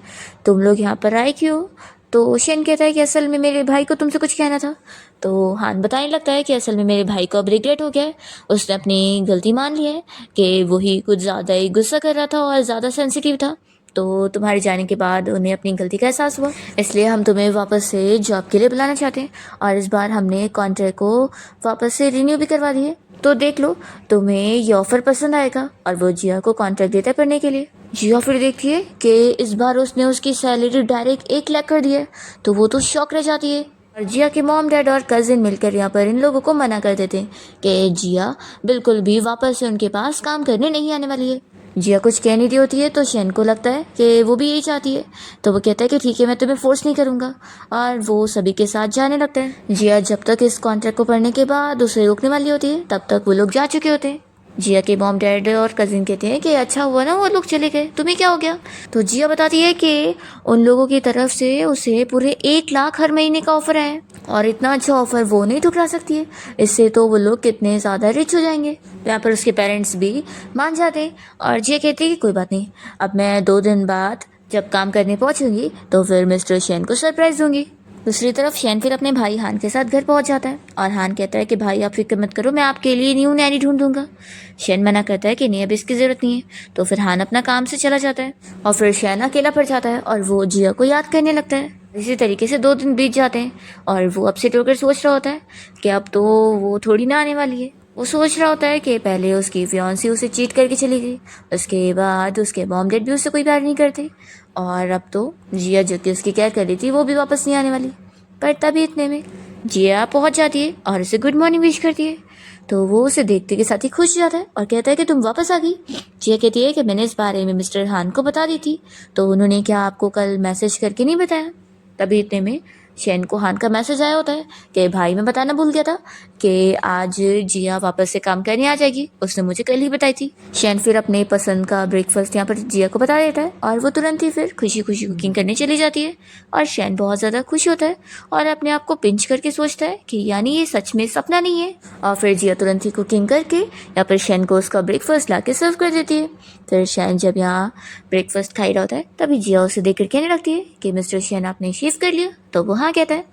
Speaker 1: तुम लोग यहाँ पर आए क्यों। तो शैन कहता है कि असल में मेरे भाई को तुमसे कुछ कहना था। तो हान बताने लगता है कि असल में मेरे भाई को अब रिग्रेट हो गया है, उसने अपनी गलती मान ली है कि वही कुछ ज़्यादा ही गुस्सा कर रहा था और ज़्यादा सेंसिटिव था। तो तुम्हारे जाने के बाद उन्हें अपनी गलती का एहसास हुआ, इसलिए हम तुम्हें वापस से जॉब के लिए बुलाना चाहते हैं और इस बार हमने कॉन्ट्रैक्ट को वापस से रिन्यू भी करवा दिए। तो देख लो तुम्हें ये ऑफ़र पसंद आएगा। और वो जिया को कॉन्ट्रैक्ट देता है पढ़ने के लिए। जिया फिर देखती है कि इस बार उसने उसकी सैलरी डायरेक्ट 1 लाख कर दी है। तो वो तो शॉक रह जाती है और जिया के मॉम डैड और कजिन मिलकर यहाँ पर इन लोगों को मना कर देते हैं कि जिया बिल्कुल भी वापस से उनके पास काम करने नहीं आने वाली है। जिया कुछ कह नहीं रही होती है तो शैन को लगता है कि वो भी यही चाहती है। तो वो कहता है कि ठीक है मैं तुम्हें फोर्स नहीं करूँगा और वो सभी के साथ जाने लगता है। जिया जब तक इस कॉन्ट्रैक्ट को पढ़ने के बाद उसे रोकने वाली होती है तब तक वो लोग जा चुके होते हैं। जिया के मॉम डैड और कजिन कहते हैं कि अच्छा हुआ ना वो लोग चले गए, तुम्हें क्या हो गया। तो जिया बताती है कि उन लोगों की तरफ से उसे पूरे 1 लाख हर महीने का ऑफर है और इतना अच्छा ऑफर वो नहीं ठुकरा सकती है, इससे तो वो लोग कितने ज़्यादा रिच हो जाएंगे। यहाँ पर उसके पेरेंट्स भी मान जाते हैं और जिया कहती है कि कोई बात नहीं, अब मैं 2 दिन बाद जब काम करने पहुँचूंगी तो फिर मिस्टर शैन को सरप्राइज दूंगी। दूसरी तरफ शैन फिर अपने भाई हान के साथ घर पहुंच जाता है और हान कहता है कि भाई आप फिक्र मत करो, मैं आपके लिए न्यू नैनी ढूंढ दूंगा। शैन मना करता है कि नहीं अब इसकी ज़रूरत नहीं है। तो फिर हान अपना काम से चला जाता है और फिर शैन अकेला पड़ जाता है और वो जिया को याद करने लगता है। इसी तरीके से 2 दिन बीत जाते हैं और वो अपसेट होकर सोच रहा होता है कि अब तो वो थोड़ी ना आने वाली है। वो सोच रहा होता है कि पहले उसकी फियांसी उसे चीट करके चली गई, उसके बाद उसके मॉम डैड भी उससे कोई प्यार नहीं करते और अब तो जिया जो कि उसकी केयर कर रही थी वो भी वापस नहीं आने वाली। पर तभी इतने में जिया पहुंच जाती है और उसे गुड मॉर्निंग विश करती है। तो वो उसे देखते के साथ ही खुश हो जाता है और कहता है कि तुम वापस आ गई। जिया कहती है कि मैंने इस बारे में मिस्टर हान को बता दी थी, तो उन्होंने क्या आपको कल मैसेज करके नहीं बताया। तभी इतने में शैन को हान का मैसेज आया होता है कि भाई मैं बताना भूल गया था कि आज जिया वापस से काम करने आ जाएगी, उसने मुझे कल ही बताई थी। शैन फिर अपने पसंद का ब्रेकफास्ट यहाँ पर जिया को बता देता है और वो तुरंत ही फिर खुशी खुशी कुकिंग करने चली जाती है और शैन बहुत ज़्यादा खुश होता है और अपने आप को पिंच करके सोचता है कि यानी ये सच में सपना नहीं है। और फिर जिया तुरंत ही कुकिंग करके यहाँ पर शैन को उसका ब्रेकफास्ट ला के सर्व कर देती है। फिर शैन जब यहाँ ब्रेकफास्ट खा ही रहा होता है तभी जिया उसे देखकर कहने लगती है कि मिस्टर शैन आपने शेव कर लिया। तो वो हाँ कहता है।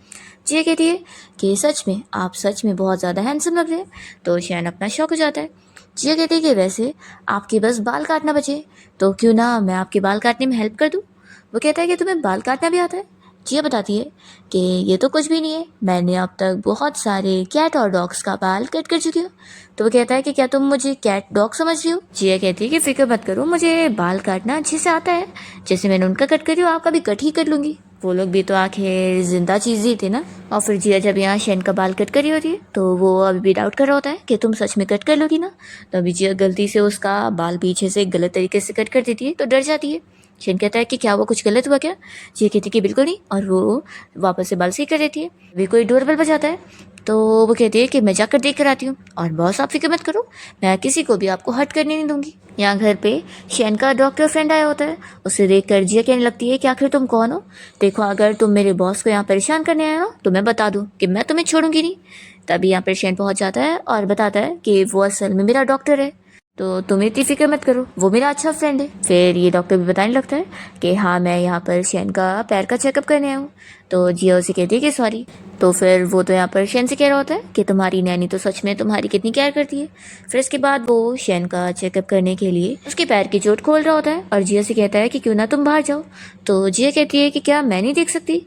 Speaker 1: जिया कहती है कि सच में आप सच में बहुत ज़्यादा हैंडसम लग रहे हैं। तो शैन अपना शौक हो जाता है। जिया कहती है कि वैसे आपके बस बाल काटना बचे तो क्यों ना मैं आपके बाल काटने में हेल्प कर दूँ। वो कहता है कि तुम्हें बाल काटना भी आता है। जिया बताती है कि ये तो कुछ भी नहीं है, मैंने अब तक बहुत सारे कैट और डॉग्स का बाल कट कर चुकी हूँ। तो वो कहता है कि क्या तुम मुझे कैट डॉग समझ रही हो। जिया कहती है कि फिक्र मत करो, मुझे बाल काटना अच्छे से आता है, जैसे मैंने उनका कट करी आपका भी कट ही कर लूँगी। वो लोग भी तो आखिर जिंदा चीज़ ही थे ना। और फिर जिया जब यहाँ शैन का बाल कट करी होती है तो वो अभी भी डाउट कर रहा होता है कि तुम सच में कट कर लोगी ना। तभी जिया गलती से उसका बाल पीछे से गलत तरीके से कट कर देती है तो डर जाती है। शैन कहता है कि क्या वो कुछ गलत हुआ क्या। जिया कहती है कि बिल्कुल नहीं और वो वापस से बाल सही कर देती है। अभी कोई डोरबेल बजाता है तो वो कहती है कि मैं जाकर देख कर आती हूँ और बॉस आप फिक्र मत करो, मैं किसी को भी आपको हर्ट करने नहीं दूंगी। यहाँ घर पे शैन का डॉक्टर फ्रेंड आया होता है। उसे देखकर जिया कहने लगती है कि आखिर तुम कौन हो। देखो अगर तुम मेरे बॉस को यहाँ परेशान करने आए हो तो मैं बता दूँ कि मैं तुम्हें छोड़ूंगी नहीं। तभी यहाँ पर शैन पहुँच जाता है और बताता है कि वो असल में मेरा डॉक्टर है, तो तुम इतनी फिक्र मत करो, वो मेरा अच्छा फ्रेंड है। फिर ये डॉक्टर भी बताने लगता है कि हाँ मैं यहाँ पर शैन का पैर का चेकअप करने आया हूँ। तो जिया उसे कहती है कि सॉरी। तो फिर वो तो यहाँ पर शैन से कह रहा होता है कि तुम्हारी नैनी तो सच में तुम्हारी कितनी केयर करती है। फिर इसके बाद वो शैन का चेकअप करने के लिए उसके पैर की चोट खोल रहा होता है और जिया से कहता है कि क्यों ना तुम बाहर जाओ। तो जिया कहती है कि क्या मैं नहीं देख सकती।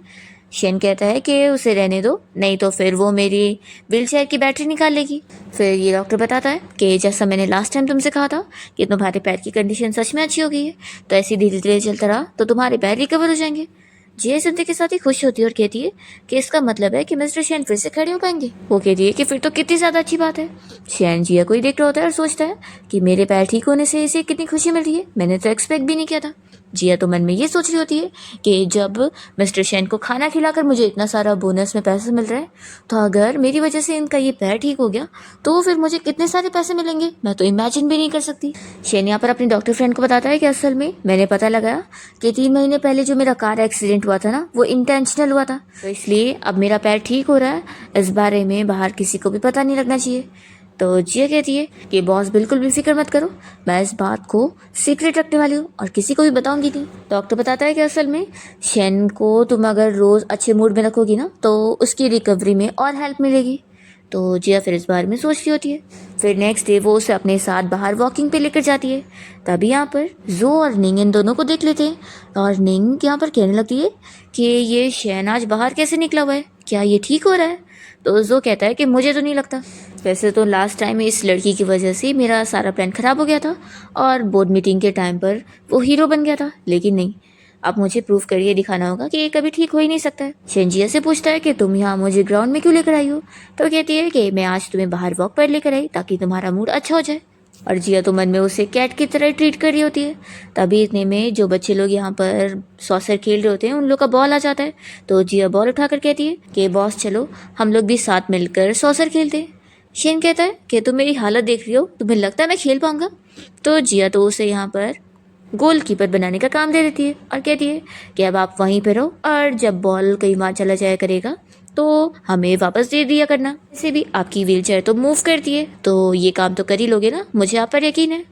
Speaker 1: शेन कहता है कि उसे रहने दो, नहीं तो फिर वो मेरी व्हीलचेयर की बैटरी निकाल लेगी। फिर ये डॉक्टर बताता है कि जैसा मैंने लास्ट टाइम तुमसे कहा था कि तुम्हारे पैर की कंडीशन सच में अच्छी हो गई है, तो ऐसी धीरे धीरे चलता रहा तो तुम्हारे पैर रिकवर हो जाएंगे। जिया सुनते के साथ ही खुश होती है और कहती है कि इसका मतलब है कि मिस्टर शेन फिर से खड़े हो पाएंगे। वो कहती है कि फिर तो कितनी ज़्यादा अच्छी बात है। शेन जिया को ही देख रहा होता है और सोचता है कि मेरे पैर ठीक होने से इसे कितनी खुशी मिल रही है, मैंने तो एक्सपेक्ट भी नहीं किया था। जिया तो मन में ये सोच रही होती है कि जब मिस्टर शेन को खाना खिलाकर मुझे इतना सारा बोनस में पैसा मिल रहा है, तो अगर मेरी वजह से इनका ये पैर ठीक हो गया तो फिर मुझे कितने सारे पैसे मिलेंगे, मैं तो इमेजिन भी नहीं कर सकती। शेन यहाँ पर अपनी डॉक्टर फ्रेंड को बताता है कि असल में मैंने पता लगाया कि 3 महीने पहले जो मेरा कार एक्सीडेंट हुआ था ना, वो इंटेंशनल हुआ था, तो इसलिए अब मेरा पैर ठीक हो रहा है, इस बारे में बाहर किसी को भी पता नहीं लगना चाहिए। तो जिया कहती है कि बॉस बिल्कुल भी फिक्र मत करो, मैं इस बात को सीक्रेट रखने वाली हूँ और किसी को भी बताऊंगी नहीं। डॉक्टर बताता है कि असल में शेन को तुम अगर रोज़ अच्छे मूड में रखोगी ना तो उसकी रिकवरी में और हेल्प मिलेगी। तो जिया फिर इस बारे में सोच रही होती है। फिर नेक्स्ट डे वो उसे अपने साथ बाहर वॉकिंग पे लेकर जाती है। तभी यहाँ पर जो और निंग इन दोनों को देख लेते हैं और निंग यहाँ पर कहने लगती है कि ये शेन आज बाहर कैसे निकला हुआ है, क्या ये ठीक हो रहा है। तो जो कहता है कि मुझे तो नहीं लगता, वैसे तो लास्ट टाइम इस लड़की की वजह से मेरा सारा प्लान ख़राब हो गया था और बोर्ड मीटिंग के टाइम पर वो हीरो बन गया था, लेकिन नहीं, अब मुझे प्रूफ करके दिखाना होगा कि ये कभी ठीक हो ही नहीं सकता है। शेनजिया से पूछता है कि तुम यहाँ मुझे ग्राउंड में क्यों लेकर आई हो, तो कहती है कि मैं आज तुम्हें बाहर वॉक पर लेकर आई ताकि तुम्हारा मूड अच्छा हो जाए। और जिया तो मन में उसे कैट की तरह ट्रीट कर रही होती है। तभी इतने में जो बच्चे लोग यहाँ पर सॉसर खेल रहे होते हैं उन लोग का बॉल आ जाता है। तो जिया बॉल उठाकर कहती है कि बॉस चलो हम लोग भी साथ मिलकर सॉसर खेलते हैं। शेन कहता है कि तुम मेरी हालत देख रही हो, तुम्हें लगता है मैं खेल पाऊंगा। तो जिया तो उसे यहाँ पर गोलकीपर बनाने का काम दे देती है और कहती है कि अब आप वहीं पर रहो और जब बॉल कहीं वहाँ चला जाया करेगा तो हमें वापस दे दिया करना। वैसे भी आपकी व्हीलचेयर तो मूव करती है, तो ये काम तो कर ही लोगे ना, मुझे आप पर यकीन है।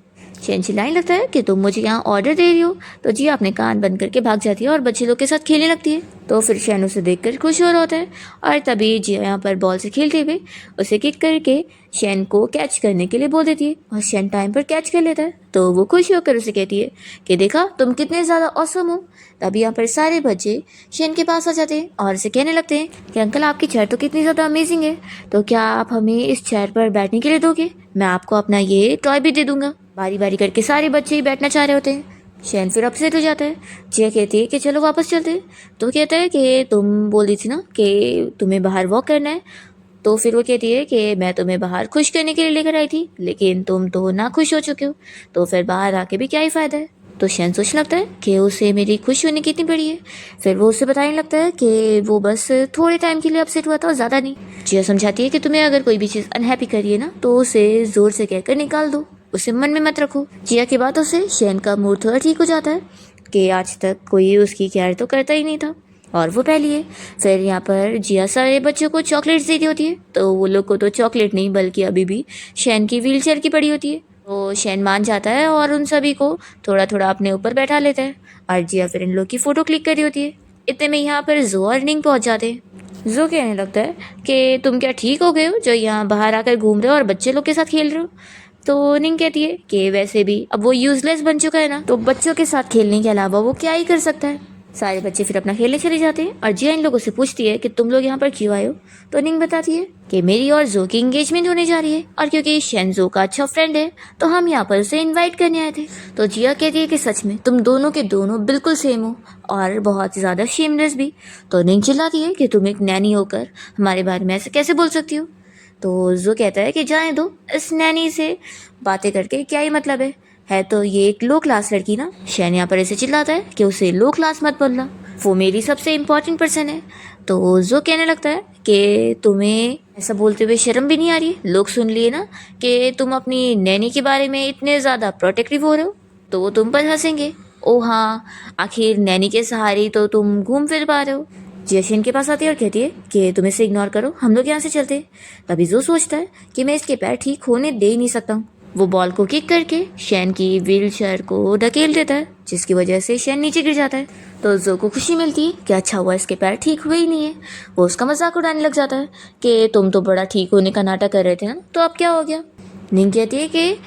Speaker 1: शेन चिल्लाने लगता है कि तुम मुझे यहाँ ऑर्डर दे रही हो। तो जिया अपने कान बंद करके भाग जाती है और बच्चे लोग के साथ खेलने लगती है। तो फिर शेन उसे देखकर खुश हो रहा होता है और तभी जिया यहाँ पर बॉल से खेलते हुए उसे किक करके शेन को कैच करने के लिए बोल देती है और शेन टाइम पर कैच कर लेता है। तो वो खुश होकर उसे कहती है कि देखा तुम कितने ज़्यादा ऑसम हो। तभी यहाँ पर सारे बच्चे शेन के पास आ जाते हैं और उसे कहने लगते हैं कि अंकल आपकी चेयर तो कितनी ज़्यादा अमेजिंग है, तो क्या आप हमें इस चेयर पर बैठने के लिए दोगे, मैं आपको अपना ये टॉय भी दे दूंगा। बारी बारी करके सारे बच्चे ही बैठना चाह रहे होते हैं। शेन फिर अपसेट हो जाता है। जिया कहती है कि चलो वापस चलते हैं। तो कहता है कि तुम बोल रही थी ना कि तुम्हें बाहर वॉक करना है, तो फिर वो कहती है कि मैं तुम्हें बाहर खुश करने के लिए लेकर आई थी, लेकिन तुम तो ना खुश हो चुके हो, तो फिर बाहर आके भी क्या ही फ़ायदा है। तो शेन सोचने लगता है कि उसे मेरी खुश होने की इतनी बड़ी है। फिर वो उसे बताने लगता है कि वो बस थोड़े टाइम के लिए अपसेट हुआ था और ज़्यादा नहीं। जिया समझाती है कि तुम्हें अगर कोई भी चीज़ अनहैप्पी करिए ना तो उसे ज़ोर से कहकर निकाल दो, उसे मन में मत रखो। जिया की बातों से शेन का मूड थोड़ा ठीक हो जाता है कि आज तक कोई उसकी केयर तो करता ही नहीं था और वो पहली है। फिर यहाँ पर जिया सारे बच्चों को चॉकलेट्स दे रही होती है, तो वो लोग को तो चॉकलेट नहीं बल्कि अभी भी शेन की व्हीलचेयर की पड़ी होती है। तो शेन मान जाता है और उन सभी को थोड़ा थोड़ा अपने ऊपर बैठा लेता है और जिया फिर इन लोग की फ़ोटो क्लिक कर रही होती है। इतने में यहाँ पर जो और निंग पहुँच जाते हैं। जो कहने लगता है कि तुम क्या ठीक हो गए हो जो यहाँ बाहर आकर घूम रहे हो और बच्चे लोग के साथ खेल रहे हो। तो निंग कहती है कि वैसे भी अब वो यूजलेस बन चुका है ना, तो बच्चों के साथ खेलने के अलावा वो क्या ही कर सकता है। सारे बच्चे फिर अपना खेलने चले जाते हैं और जिया इन लोगों से पूछती है कि तुम लोग यहाँ पर क्यों आए हो। तो निंग बताती है कि मेरी और जो की एंगेजमेंट होने जा रही है और क्योंकि शेन जो का अच्छा फ्रेंड है तो हम यहाँ पर उसे इनवाइट करने आए थे। तो जिया कहती है कि सच में तुम दोनों के दोनों बिल्कुल सेम हो और बहुत ज़्यादा शेमलेस भी। तो निंग चिल्लाती है कि तुम एक नैनी होकर हमारे बारे में ऐसे कैसे बोल सकती हो। तो जो कहता है कि जाने दो, इस नैनी से बातें करके क्या ही मतलब है तो ये एक लो क्लास लड़की ना। शेन यहाँ पर ऐसे चिल्लाता है कि उसे लो क्लास मत बोलना, वो मेरी सबसे इम्पोर्टेंट पर्सन है। तो जो कहने लगता है कि तुम्हें ऐसा बोलते हुए शर्म भी नहीं आ रही, लोग सुन लिए ना कि तुम अपनी नैनी के बारे में इतने ज़्यादा प्रोटेक्टिव हो रहे हो तो वो तुम पर हंसेंगे। ओ हाँ, आखिर नैनी के सहारे तो तुम घूम फिर पा रहे हो। जिया शेन के पास आती है और कहती है कि तुम इसे इग्नोर करो, हम लोग यहाँ से चलते हैं। तभी जो सोचता है कि मैं इसके पैर ठीक होने दे ही नहीं सकता हूँ। वो बॉल को किक करके शेन की व्हीलचेयर को ढकेल देता है जिसकी वजह से शेन नीचे गिर जाता है। तो जो को खुशी मिलती है कि अच्छा हुआ इसके पैर ठीक हुए ही नहीं है। वो उसका मजाक उड़ाने लग जाता है कि तुम तो बड़ा ठीक होने का नाटक कर रहे थे ना, तो अब क्या हो गया। निंग कहती है कि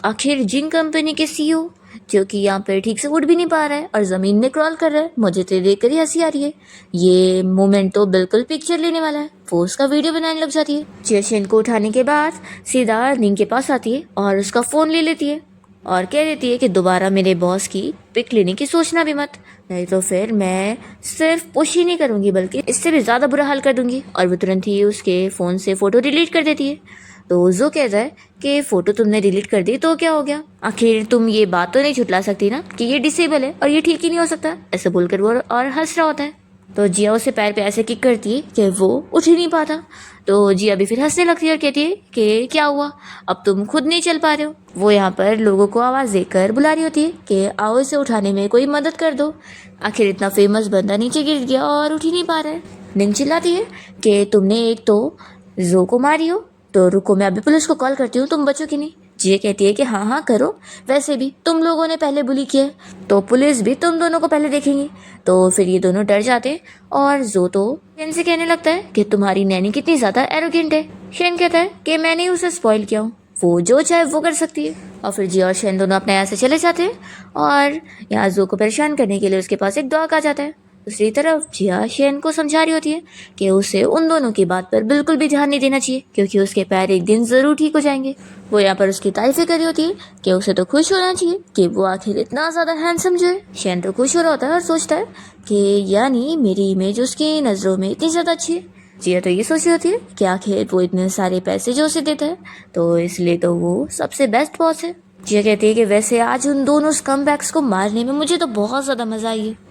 Speaker 1: आखिर जिंग कंपनी के CEO जो कि यहाँ पर ठीक से उठ भी नहीं पा रहा है और ज़मीन में क्रॉल कर रहा है। मुझे तो देख कर ही हंसी आ रही है। ये मोमेंट तो बिल्कुल पिक्चर लेने वाला है। वो उसका वीडियो बनाने लग जाती है। जियाशेन को उठाने के बाद सीधा निंग के पास आती है और उसका फ़ोन ले लेती है और कह देती है कि दोबारा मेरे बॉस की पिक लेने की सोचना भी मत, नहीं तो फिर मैं सिर्फ पुश ही नहीं करूँगी बल्कि इससे भी ज़्यादा बुरा हाल कर दूँगी। और वो तुरंत ही उसके फ़ोन से फ़ोटो डिलीट कर देती है। तो जो कहता है कि फ़ोटो तुमने डिलीट कर दी तो क्या हो गया, आखिर तुम ये बात तो नहीं छुटला सकती ना कि ये डिसेबल है और ये ठीक ही नहीं हो सकता, ऐसे बोलकर वो और हंस रहा होता है। तो जिया उसे पैर पे ऐसे किक करती है कि वो उठ ही नहीं पाता। तो जिया भी फिर हंसने लगती है और कहती है कि क्या हुआ, अब तुम खुद नहीं चल पा रहे हो। वो यहाँ पर लोगों को आवाज़ देकर बुला रही होती है कि आओ इसे उठाने में कोई मदद कर दो, आखिर इतना फेमस बंदा नीचे गिर गया और उठ ही नहीं पा रहा है। निंग चिल्लाती है कि तुमने एक तो जो को मारी हो, तो रुको मैं अभी पुलिस को कॉल करती हूँ, तुम बचो कि नहीं। जिया कहती है कि हाँ हाँ करो, वैसे भी तुम लोगों ने पहले बुली किया है तो पुलिस भी तुम दोनों को पहले देखेंगी। तो फिर ये दोनों डर जाते हैं और जो तो शेन से कहने लगता है कि तुम्हारी नैनी कितनी ज़्यादा एरोगेंट है। शेन कहता है कि मैंने उसे स्पॉइल किया हूँ, वो जो चाहे वो कर सकती है। और फिर जिया और शेन दोनों अपने यहाँ से चले जाते हैं और यहाँ जो को परेशान करने के लिए उसके पास एक डॉग आ जाता है। दूसरी तरफ जिया शेन को समझा रही होती है कि उसे उन दोनों की बात पर बिल्कुल भी ध्यान नहीं देना चाहिए क्योंकि उसके पैर एक दिन ज़रूर ठीक हो जाएंगे। वो यहाँ पर उसकी तारीफें कर रही होती है कि उसे तो खुश होना चाहिए कि वो आखिर इतना ज़्यादा हैंडसम जो है। शेन तो खुश हो रहा होता है और सोचता है कि यानी मेरी इमेज उसकी नज़रों में इतनी ज़्यादा अच्छी है। जिया तो ये सोच रही होती है कि आखिर वो इतने सारे पैसे जो उसे देता है तो इसलिए तो वो सबसे बेस्ट बॉस है। जिया कहती है कि वैसे आज उन दोनों स्कमबैग्स को मारने में मुझे तो बहुत ज़्यादा मज़ा आई है।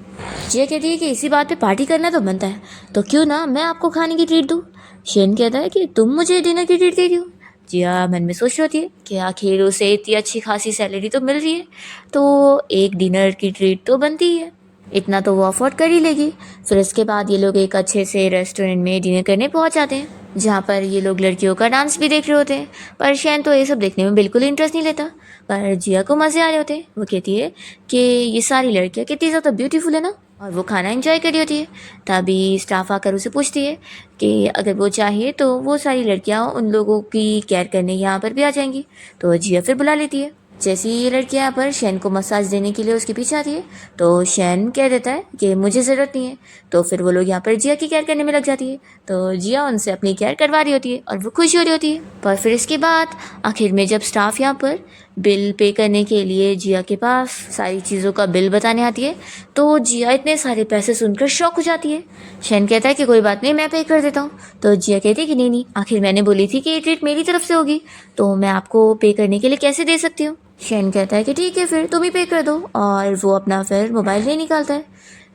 Speaker 1: जिया कहती है कि इसी बात पे पार्टी करना तो बनता है, तो क्यों ना मैं आपको खाने की ट्रीट दूँ। शेन कहता है कि तुम मुझे डिनर की ट्रीट दे रही हो। जिया मन में सोच रही होती है कि आखिर उसे इतनी अच्छी खासी सैलरी तो मिल रही है तो एक डिनर की ट्रीट तो बनती ही है, इतना तो वो अफोर्ड कर ही लेगी। फिर इसके बाद ये लोग एक अच्छे से रेस्टोरेंट में डिनर करने पहुंच जाते हैं जहाँ पर ये लोग लड़कियों का डांस भी देख रहे होते हैं। पर शैन तो ये सब देखने में बिल्कुल इंटरेस्ट नहीं लेता, पर जिया को मज़े आ रहे होते हैं। वो कहती है कि ये सारी लड़कियाँ कितनी ज़्यादा ब्यूटीफुल है ना, और वो खाना एंजॉय कर रही होती है। तभी स्टाफ आकर उसे पूछती है कि अगर वो चाहे तो वो सारी लड़कियाँ उन लोगों की केयर करने यहाँ पर भी आ जाएंगी। तो जिया फिर बुला लेती है। जैसे ही ये लड़की यहाँ पर शैन को मसाज देने के लिए उसके पीछे आती है तो शैन कह देता है कि मुझे ज़रूरत नहीं है। तो फिर वो लोग यहाँ पर जिया की केयर करने में लग जाती है। तो जिया उनसे अपनी केयर करवा रही होती है और वो खुश हो रही होती है। पर फिर इसके बाद आखिर में जब स्टाफ यहाँ पर बिल पे करने के लिए जिया के पास सारी चीज़ों का बिल बताने आती है तो जिया इतने सारे पैसे सुनकर शॉक हो जाती है। शैन कहता है कि कोई बात नहीं, मैं पे कर देता हूँ। तो जिया कहती है कि नहीं, आखिर मैंने बोली थी कि ये ट्रीट मेरी तरफ से होगी तो मैं आपको पे करने के लिए कैसे दे सकती हूँ। शैन कहता है कि ठीक है फिर तुम ही पे कर दो, और वो अपना फिर मोबाइल नहीं निकालता है।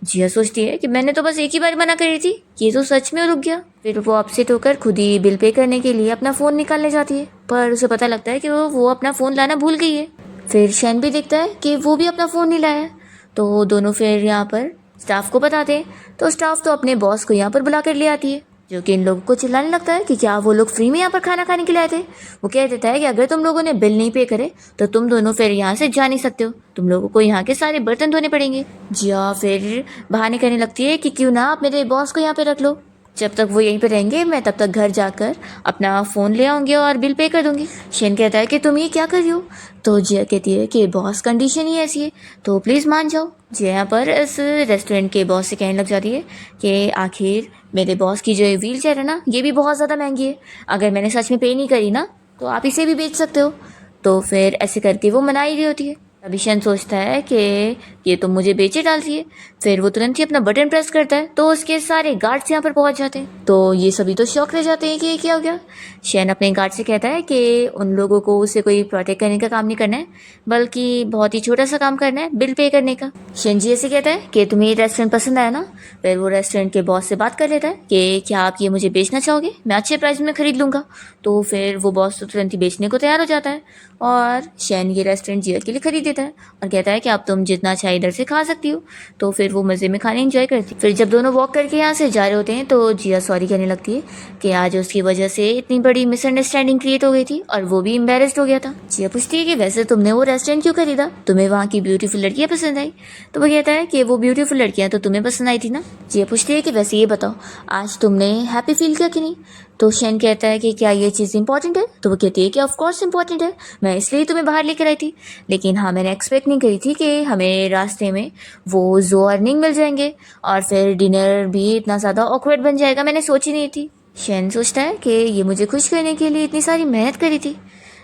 Speaker 1: जिया सोचती है कि मैंने तो बस एक ही बार मना करी थी, ये तो सच में रुक गया। फिर वो अपसेट होकर खुद ही बिल पे करने के लिए अपना फ़ोन निकालने जाती है, पर उसे पता लगता है कि वो अपना फ़ोन लाना भूल गई है। फिर शैन भी देखता है कि वो भी अपना फ़ोन नहीं लाया है। तो दोनों फिर यहाँ पर स्टाफ को बताते हैं तो स्टाफ तो अपने बॉस को यहाँ पर बुला कर ले आती है, जो कि इन लोगों को चिल्लाने लगता है कि क्या वो लोग फ्री में यहाँ पर खाना खाने के लिए आए थे। वो कह देता है कि अगर तुम लोगों ने बिल नहीं पे करे तो तुम दोनों फिर यहाँ से जा नहीं सकते हो, तुम लोगों को यहाँ के सारे बर्तन धोने पड़ेंगे। जिया फिर बहाने करने लगती है कि क्यों ना आप मेरे बॉस को यहाँ पे रख लो, जब तक वो यहीं पे रहेंगे मैं तब तक घर जाकर अपना फ़ोन ले आऊँगी और बिल पे कर दूँगी। शेन कहता है कि तुम ये क्या कर रही हो। तो जिया कहती है कि बॉस कंडीशन ही ऐसी है तो प्लीज़ मान जाओ। जिया यहाँ पर इस रेस्टोरेंट के बॉस से कहने लग जाती है कि आखिर मेरे बॉस की जो ये व्हील चेयर है ना ये भी बहुत ज़्यादा महंगी है, अगर मैंने सच में पे नहीं करी ना तो आप इसे भी बेच सकते हो। तो फिर ऐसे करके वो मना ही रही होती है। अभी शैन सोचता है कि ये तो मुझे बेचे डालती है। फिर वो तुरंत ही अपना बटन प्रेस करता है तो उसके सारे गार्ड्स यहाँ पर पहुँच जाते हैं। तो ये सभी तो शॉक रह जाते हैं कि ये क्या हो गया। शैन अपने गार्ड से कहता है कि उन लोगों को उसे कोई प्रोटेक्ट करने का काम नहीं करना है, बल्कि बहुत ही छोटा सा काम करना है, बिल पे करने का। शैन जी ऐसे कहता है कि तुम्हें ये रेस्टोरेंट पसंद आया ना। फिर वो रेस्टोरेंट के बॉस से बात कर लेता है कि क्या आप ये मुझे बेचना चाहोगे, मैं अच्छे प्राइस में खरीद लूँगा। तो फिर वो बॉस तो तुरंत ही बेचने को तैयार हो जाता है और शैन ये रेस्टोरेंट जिया के लिए खरीद देता है और कहता है कि अब तुम जितना चाहे इधर से खा सकती हो। तो फिर वो मज़े में खाने एंजॉय करती है। फिर जब दोनों वॉक करके यहाँ से जा रहे होते हैं तो जिया सॉरी कहने लगती है कि आज उसकी वजह से इतनी बड़ी मिसअंडरस्टैंडिंग क्रिएट हो गई थी और वो भी एम्बेरस्ड हो गया था। जिया पूछती है कि वैसे तुमने वो रेस्टोरेंट क्यों खरीदा, तुम्हें वहाँ की ब्यूटीफुल लड़कियाँ पसंद आई। तो वो कहता है कि वो ब्यूटीफुल लड़कियाँ तो तुम्हें पसंद आई थी ना। जिया पूछती है कि वैसे ये बताओ आज तुमने हैप्पी फील किया कि नहीं। तो शैन कहता है कि क्या ये चीज़ इंपॉर्टेंट है। तो वो कहती है कि ऑफ कोर्स इंपॉर्टेंट है, मैं इसलिए तुम्हें बाहर लेकर आई थी, लेकिन हाँ मैंने मैंने एक्सपेक्ट नहीं करी थी कि हमें रास्ते में वो जो अर्निंग मिल जाएंगे और फिर डिनर भी इतना ज़्यादा ऑकवर्ड बन जाएगा, मैंने सोची नहीं थी। शेन सोचता है कि ये मुझे खुश करने के लिए इतनी सारी मेहनत करी थी।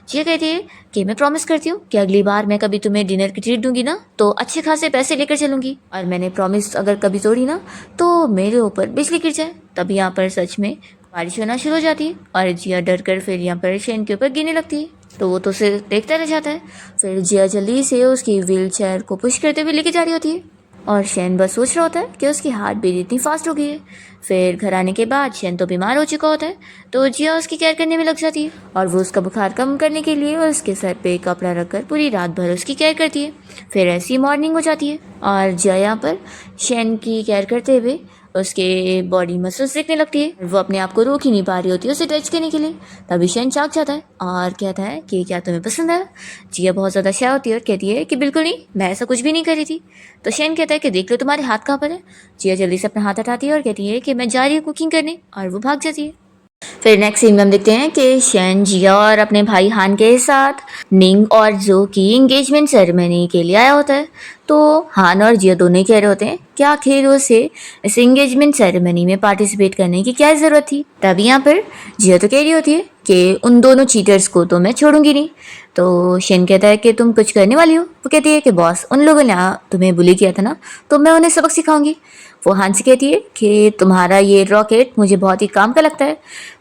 Speaker 1: जिया कहती है कि मैं प्रॉमिस करती हूँ कि अगली बार मैं कभी तुम्हें डिनर की ट्रीट दूंगी ना तो अच्छे खासे पैसे लेकर चलूंगी, और मैंने प्रॉमिस अगर कभी तोड़ी ना तो मेरे ऊपर बिजली गिर जाए। तब यहाँ पर सच में बारिश होना शुरू हो जाती है और जिया डर कर फिर यहाँ पर शेन के ऊपर गिरने लगती है। तो वो तो उसे देखता रह जाता है। फिर जिया जल्दी से उसकी व्हील चेयर को पुश करते हुए लेके जा रही होती है और शेन बस सोच रहा होता है कि उसकी हार्ट बीट इतनी फास्ट हो गई है। फिर घर आने के बाद शेन तो बीमार हो चुका होता है, तो जिया उसकी केयर करने में लग जाती है और वो उसका बुखार कम करने के लिए उसके सर पे कपड़ा रखकर पूरी रात भर उसकी केयर करती है। फिर ऐसी मॉर्निंग हो जाती है और जिया यहाँ पर शेन की केयर करते हुए उसके बॉडी मसल्स दिखने लगती है। वो अपने आप को रोक ही नहीं पा रही होती है उसे टच करने के लिए। तभी शेन चाक जाता है और कहता है कि क्या तुम्हें पसंद है। जिया बहुत ज़्यादा शाय होती है और कहती है कि बिल्कुल नहीं, मैं ऐसा कुछ भी नहीं कर रही थी। तो शेन कहता है कि देख लो तुम्हारे हाथ कहाँ पर है। जिया जल्दी से अपना हाथ हटाती है और कहती है कि मैं जा रही हूँ कुकिंग करने, और वो भाग जाती है। फिर नेक्स्ट सीन में हम देखते हैं कि शेन जिया और अपने भाई हान के साथ निंग और जो की एंगेजमेंट सेरेमनी के लिए आया होता है। तो हान और जिया दोनों ही कह रहे होते हैं कि आखिर उसे इस एंगेजमेंट सेरेमनी में पार्टिसिपेट करने की क्या ज़रूरत थी। तभी यहाँ पर जिया तो कह रही होती है कि उन दोनों चीटर्स को तो मैं छोड़ूंगी नहीं। तो शेन कहता है कि तुम कुछ करने वाली हो। वो कहती है कि बॉस, उन लोगों ने तुम्हें बुली किया था ना, तो मैं उन्हें सबक सिखाऊंगी। वो हान से कहती है कि तुम्हारा ये रॉकेट मुझे बहुत ही काम का लगता है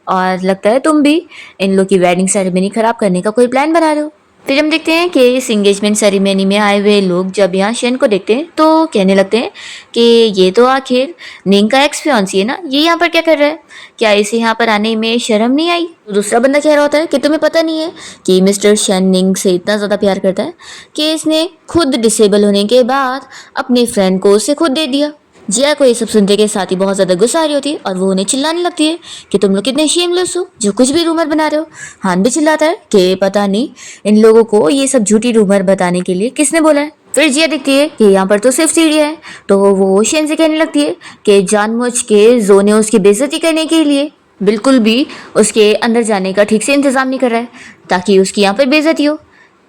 Speaker 1: और लगता है तुम भी इन लोग की वेडिंग सेरेमनी खराब करने का कोई प्लान बना रहे हो। फिर हम देखते हैं कि इस एंगेजमेंट सेरेमनी में आए हुए लोग जब यहाँ शेन को देखते हैं तो कहने लगते हैं कि ये तो आखिर निंग का एक्स फियांसी है ना, ये यहाँ पर क्या कर रहा है, क्या इसे यहाँ पर आने में शर्म नहीं आई। तो दूसरा बंदा कह रहा होता है कि तुम्हें पता नहीं है कि मिस्टर शेन निंग से इतना ज़्यादा प्यार करता है कि इसने खुद डिसेबल होने के बाद अपने फ्रेंड को उसे खुद दे दिया। जिया को ये सब सुनते के साथ ही बहुत ज़्यादा गुस्सा आ रही होती है और वो उन्हें चिल्लाने लगती है कि तुम लोग कितने शेमलेस हो जो कुछ भी रूमर बना रहे हो। हान भी चिल्लाता है कि पता नहीं इन लोगों को ये सब झूठी रूमर बताने के लिए किसने बोला है। फिर जिया दिखती है कि यहाँ पर तो सिर्फ सीढ़ियाँ है, तो वो शेन से कहने लगती है कि जानबूझ के जो ने उसकी बेइज्जती करने के लिए बिल्कुल भी उसके अंदर जाने का ठीक से इंतजाम नहीं कर रहा है ताकि उसकी यहाँ पर बेइज्जती हो।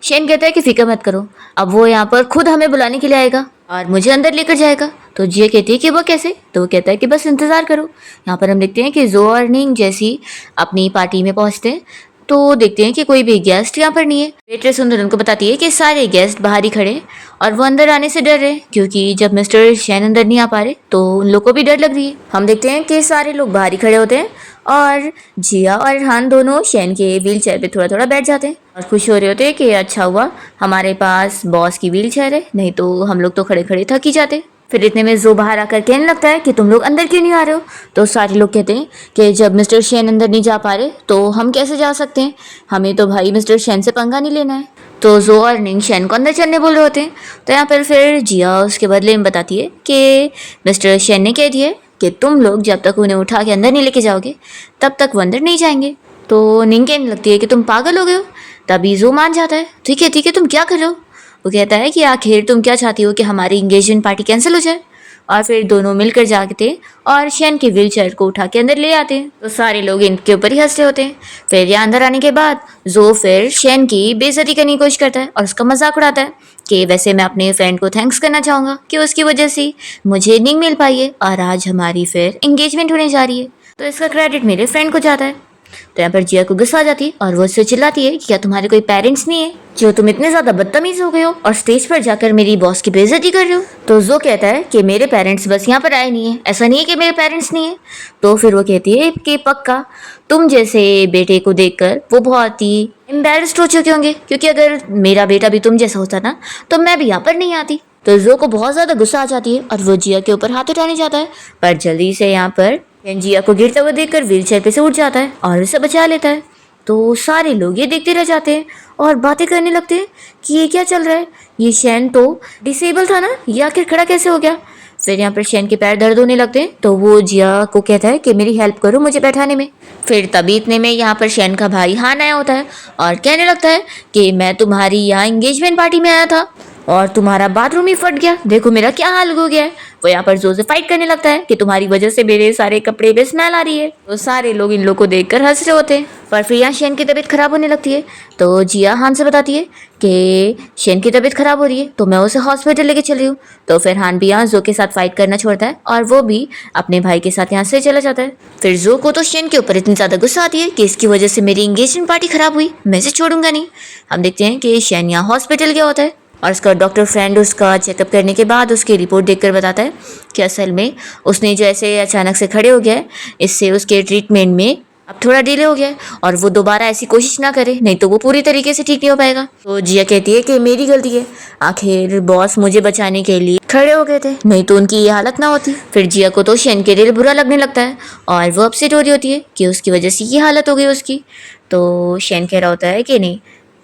Speaker 1: शेन कहता है कि फिक्र मत करो, अब वो यहाँ पर खुद हमें बुलाने के लिए आएगा और मुझे अंदर लेकर जाएगा। तो जिया कहती है कि वो कैसे। तो वो कहता है कि बस इंतज़ार करो। यहाँ पर हम देखते हैं कि जो और निंग जैसी अपनी पार्टी में पहुँचते हैं तो देखते हैं कि कोई भी गेस्ट यहाँ पर नहीं है। वेट्रेस उनको बताती है कि सारे गेस्ट बाहर ही खड़े हैं और वो अंदर आने से डर रहे हैं क्योंकि जब मिस्टर शेन अंदर नहीं आ पा रहे तो उन लोग को भी डर लग रही है। हम देखते हैं कि सारे लोग बाहर ही खड़े होते हैं और जिया और हान दोनों शेन के व्हील चेयर पे थोड़ा थोड़ा बैठ जाते हैं और खुश हो रहे होते हैं कि अच्छा हुआ हमारे पास बॉस की व्हील चेयर है, नहीं तो हम लोग तो खड़े खड़े थक ही जाते। फिर इतने में जो बाहर आकर कहने लगता है कि तुम लोग अंदर क्यों नहीं आ रहे हो। तो सारे लोग कहते हैं कि जब मिस्टर शेन अंदर नहीं जा पा रहे तो हम कैसे जा सकते हैं, हमें तो भाई मिस्टर शेन से पंगा नहीं लेना है। तो जो और निंग शेन को अंदर चलने बोल रहे होते हैं। तो यहाँ पर फिर जिया उसके बदले में बताती है कि मिस्टर शेन ने कह दिया है कि तुम लोग जब तक उन्हें उठा के अंदर नहीं लेके जाओगे तब तक वो अंदर नहीं जाएंगे। तो निंग कहने लगती है कि तुम पागल हो गए हो। तभी जो मान जाता है ठीक है तुम क्या कर रहे हो। वो कहता है कि आखिर तुम क्या चाहती हो कि हमारी एंगेजमेंट पार्टी कैंसिल हो जाए। और फिर दोनों मिलकर जाते और शेन की व्हील चेयर को उठा के अंदर ले आते हैं। तो सारे लोग इनके ऊपर ही हंसते होते हैं। फिर यहाँ अंदर आने के बाद जो फिर शेन की बेइज्जती करने की कोशिश करता है और उसका मजाक उड़ाता है कि वैसे मैं अपने फ्रेंड को थैंक्स करना चाहूँगा कि उसकी वजह से मुझे निंग मिल पाई है और आज हमारी फिर एंगेजमेंट होने जा रही है, तो इसका क्रेडिट मेरे फ्रेंड को जाता है। तो यहाँ पर जिया को गुस्सा आ जाती है और वो उससे चिल्लाती है कि क्या तुम्हारे कोई पेरेंट्स नहीं है जो तुम इतने ज्यादा बदतमीज हो गए हो और स्टेज पर जाकर मेरी बॉस की बेइज्जती कर रहे हो। तो जो कहता है कि मेरे पेरेंट्स बस यहाँ पर आए नहीं है, ऐसा नहीं है कि मेरे पेरेंट्स नहीं है। तो फिर वो कहती है कि पक्का तुम जैसे बेटे को देखकर वो बहुत ही एम्बेरस्ड हो चुके होंगे क्योंकि अगर मेरा बेटा भी तुम जैसा होता ना तो मैं भी यहाँ पर नहीं आती। तो जो को बहुत ज्यादा गुस्सा आ जाती है और वो जिया के ऊपर हाथ उठाने जाता है, पर जल्दी से यहाँ पर जिया को गिरता हुआ देखकर व्हील चेयर पे से उठ जाता है और उसे बचा लेता है। तो सारे लोग ये देखते रह जाते हैं और बातें करने लगते हैं कि ये क्या चल रहा है, ये शेन तो डिसेबल था ना, ये आखिर खड़ा कैसे हो गया। फिर यहाँ पर शेन के पैर दर्द होने लगते हैं तो वो जिया को कहता है कि मेरी हेल्प करो मुझे बैठाने में। फिर तभी इतने में यहाँ पर शेन का भाई हान आया होता है और कहने लगता है कि मैं तुम्हारी यहाँ एंगेजमेंट पार्टी में आया था और तुम्हारा बाथरूम ही फट गया, देखो मेरा क्या हाल हो गया है। वो यहाँ पर जोर से फाइट करने लगता है कि तुम्हारी वजह से मेरे सारे कपड़े पे स्मेल आ रही है। तो सारे लोग इन लोग को देखकर हंस रहे होते हैं। पर फिर यहाँ शेन की तबीयत खराब होने लगती है। तो जिया हान से बताती है कि शेन की तबीयत खराब हो रही है, तो मैं उसे हॉस्पिटल लेके चली हूँ। तो फिर हान भी यहाँ जो के साथ फाइट करना छोड़ता है और वो भी अपने भाई के साथ यहाँ से चला जाता है। फिर जो को तो शेन के ऊपर इतनी ज्यादा गुस्सा आती है कि इसकी वजह से मेरी एंगेजमेंट पार्टी खराब हुई, मैं इसे छोड़ूंगा नहीं। हम देखते हैं कि शेन यहाँ हॉस्पिटल गया होता है और उसका डॉक्टर फ्रेंड उसका चेकअप करने के बाद उसकी रिपोर्ट देखकर बताता है कि असल में उसने जो ऐसे अचानक से खड़े हो गया है, इससे उसके ट्रीटमेंट में अब थोड़ा डिले हो गया है और वो दोबारा ऐसी कोशिश ना करे, नहीं तो वो पूरी तरीके से ठीक नहीं हो पाएगा। तो जिया कहती है कि मेरी गलती है, आखिर बॉस मुझे बचाने के लिए खड़े हो गए थे, नहीं तो उनकी ये हालत ना होती। फिर जिया को तो शेन के लिए बुरा लगने लगता है और वो अपसेट हो रही होती है कि उसकी वजह से ये हालत हो गई उसकी। तो शेन कह रहा होता है कि नहीं,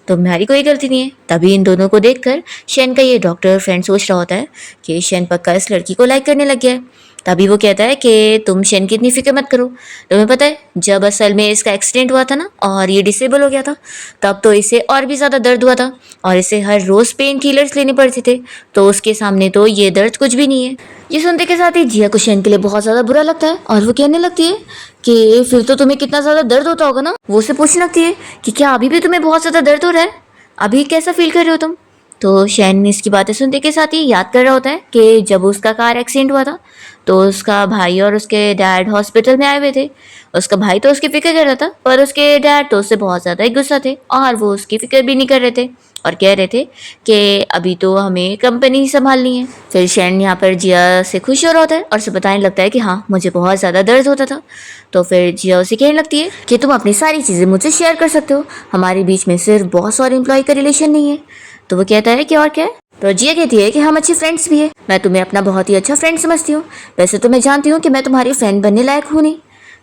Speaker 1: तुम्हारी कोई गलती नहीं है। तभी इन दोनों को देखकर शेन का ये डॉक्टर फ्रेंड सोच रहा होता है कि शेन पक्का इस लड़की को लाइक करने लग गया है। तभी वो कहता है कि तुम शेन की इतनी फिक्र मत करो, तुम्हें पता है जब असल में इसका एक्सीडेंट हुआ था ना और ये डिसेबल हो गया था, तब तो इसे और भी ज़्यादा दर्द हुआ था और इसे हर रोज़ पेन किलर्स लेने पड़ते थे, तो उसके सामने तो ये दर्द कुछ भी नहीं है। ये सुनते के साथ ही जिया को शेन के लिए बहुत ज़्यादा बुरा लगता है और वो कहने लगती है कि फिर तो तुम्हें कितना ज़्यादा दर्द होता होगा ना। वो उसे पूछने लगती है कि क्या अभी भी तुम्हें बहुत ज़्यादा दर्द हो रहा है, अभी कैसा फील कर रहे हो तुम। तो शेन इसकी बातें सुनते के साथ ही याद कर रहा होता है कि जब उसका कार एक्सीडेंट हुआ था तो उसका भाई और उसके डैड हॉस्पिटल में आए हुए थे। उसका भाई तो उसकी फिक्र कर रहा था पर उसके डैड तो उससे बहुत ज़्यादा ही गुस्सा थे और वो उसकी फिक्र भी नहीं कर रहे थे और कह रहे थे कि अभी तो हमें कंपनी ही संभालनी है। फिर शेन यहाँ पर जिया से खुश हो रहा होता है और उसे बताने लगता है कि हाँ मुझे बहुत ज़्यादा दर्द होता था। तो फिर जिया उसे कहने लगती है कि तुम अपनी सारी चीज़ें मुझसे शेयर कर सकते हो, हमारे बीच में सिर्फ बॉस और एम्प्लॉय का रिलेशन नहीं है। तो वो कहता है कि और क्या है। तो जिया कहती है कि हम अच्छे फ्रेंड्स भी है, मैं तुम्हें अपना बहुत ही अच्छा फ्रेंड समझती हूँ, वैसे तो मैं जानती हूँ कि मैं तुम्हारी फ्रेंड बनने लायक हूँ नहीं।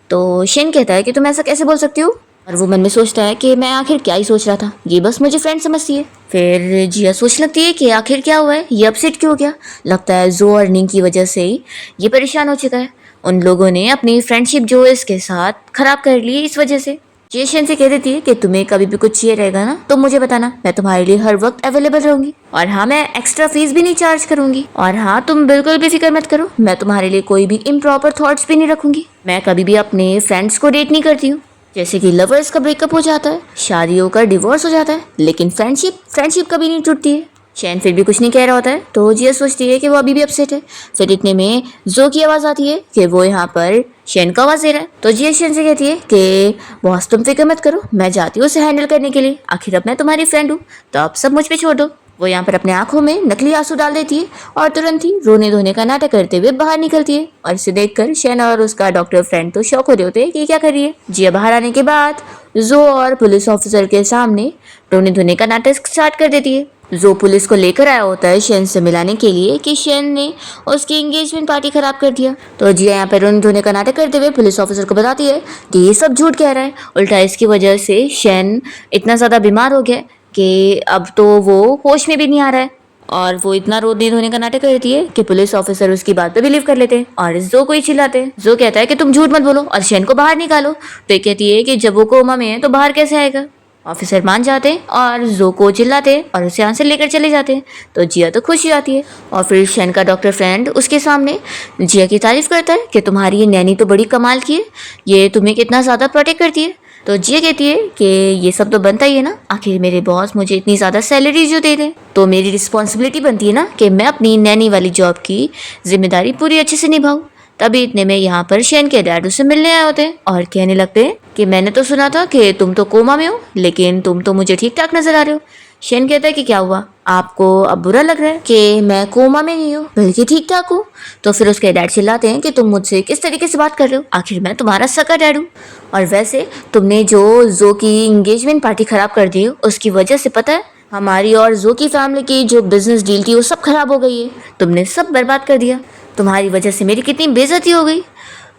Speaker 1: तो शेन कहता है कि तुम ऐसा कैसे बोल सकती हो, और वो मन में सोचता है कि मैं आखिर क्या ही सोच रहा था, ये बस मुझे फ्रेंड समझती है। फिर जिया सोच लगती है कि आखिर क्या हुआ है, ये अपसेट क्यों हो गया, लगता है जो अर्निंग की वजह से ही ये परेशान हो चुका है। उन लोगों ने अपनी फ्रेंडशिप जो इसके साथ खराब कर ली इस वजह से। जेशन से कह देती है कि तुम्हें कभी भी कुछ चाहिए रहेगा ना तो मुझे बताना, मैं तुम्हारे लिए हर वक्त अवेलेबल रहूंगी और हाँ मैं एक्स्ट्रा फीस भी नहीं चार्ज करूंगी और हाँ तुम बिल्कुल भी फिक्र मत करो, मैं तुम्हारे लिए कोई भी इम्प्रॉपर थॉट्स भी नहीं रखूंगी। मैं कभी भी अपने फ्रेंड्स को डेट नहीं करती हूँ, जैसे कि लवर्स का ब्रेकअप हो जाता है, शादियों का डिवोर्स हो जाता है, लेकिन फ्रेंडशिप कभी नहीं टूटती है। शैन फिर भी कुछ नहीं कह रहा होता है तो जिया सोचती है कि वो अभी भी अपसेट है। फिर इतने में जो की आवाज़ आती है कि वो यहाँ पर शैन को आवाज़ दे रहा है। तो जिया शैन से कहती है कि बॉस तुम फिक्र मत करो, मैं जाती हूँ उसे हैंडल करने के लिए, आखिर अब मैं तुम्हारी फ्रेंड हूँ तो अब सब मुझ पे छोड़ दो। वो यहाँ पर अपने आंखों में नकली आंसू डाल देती है और तुरंत ही रोने धोने का नाटक करते हुए बाहर निकलती है और इसे देखकर शैन और उसका डॉक्टर फ्रेंड तो शौक हो रहे होते हैं कि क्या कर रही है। जिया बाहर आने के बाद जो और पुलिस ऑफिसर के सामने रोने धोने का नाटक स्टार्ट कर देती है। जो पुलिस को लेकर आया होता है शेन से मिलाने के लिए कि शेन ने उसकी एंगेजमेंट पार्टी खराब कर दिया। तो जिया यहाँ पर रोने धोने का नाटक करते हुए पुलिस ऑफिसर को बताती है कि ये सब झूठ कह रहा है, उल्टा इसकी वजह से शेन इतना ज़्यादा बीमार हो गया कि अब तो वो होश में भी नहीं आ रहा है। और वो इतना रोने धोने का नाटक करती है कि पुलिस ऑफिसर उसकी बात पे बिलीव कर लेते हैं और जो को ही चिल्लाते हैं। जो कहता है कि तुम झूठ मत बोलो और शेन को बाहर निकालो। तो ये कहती है कि जब वो कोमा में है तो बाहर कैसे आएगा। ऑफिसर मान जाते हैं और जो को चिल्लाते हैं और उसे यहाँ से लेकर चले जाते हैं। तो जिया तो खुश हो जाती है और फिर शेन का डॉक्टर फ्रेंड उसके सामने जिया की तारीफ करता है कि तुम्हारी ये नैनी तो बड़ी कमाल की है, ये तुम्हें कितना ज़्यादा प्रोटेक्ट करती है। तो जिया कहती है कि ये सब तो बनता ही है ना, आखिर मेरे बॉस मुझे इतनी ज़्यादा सैलरी जो दे दें तो मेरी रिस्पॉन्सिबिलिटी बनती है ना कि मैं अपनी नैनी वाली जॉब की जिम्मेदारी पूरी अच्छे से निभाऊं। तभी इतने में यहाँ पर शेन के डैड उससे मिलने आए होते हैं और कहने लगते हैं कि मैंने तो सुना था कि तुम तो कोमा में हो, लेकिन तुम तो मुझे ठीक ठाक नजर आ रहे हो। शेन कहता है कि क्या हुआ, आपको अब बुरा लग रहा है कि मैं कोमा में नहीं हूँ बल्कि ठीक ठाक हूँ। तो फिर उसके डैड चिल्लाते हैं कि तुम मुझसे किस तरीके से बात कर रहे हो, आखिर मैं तुम्हारा सका डैड हूँ। और वैसे तुमने जो की एंगेजमेंट पार्टी खराब कर दी उसकी वजह से पता है हमारी और जो की फैमिली की जो बिजनेस डील थी वो सब खराब हो गई है, तुमने सब बर्बाद कर दिया, तुम्हारी वजह से मेरी कितनी बेइज्जती हो गई।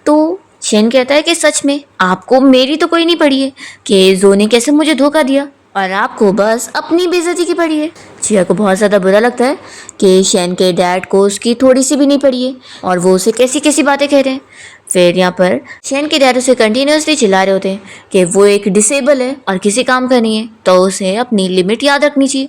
Speaker 1: तो शेन कहता है कि सच में आपको मेरी तो कोई नहीं पड़ी है कि जो ने कैसे मुझे धोखा दिया और आपको बस अपनी बेइज्जती की पड़ी है। जिया को बहुत ज़्यादा बुरा लगता है कि शेन के डैड को उसकी थोड़ी सी भी नहीं पड़ी है और वो उसे कैसी कैसी बातें कह रहे हैं। फिर यहाँ पर शेन के डैड उसे कंटिन्यूसली चिल्ला रहे होते हैं कि वो एक डिसेबल है और किसी काम का नहीं है, तो उसे अपनी लिमिट याद रखनी चाहिए।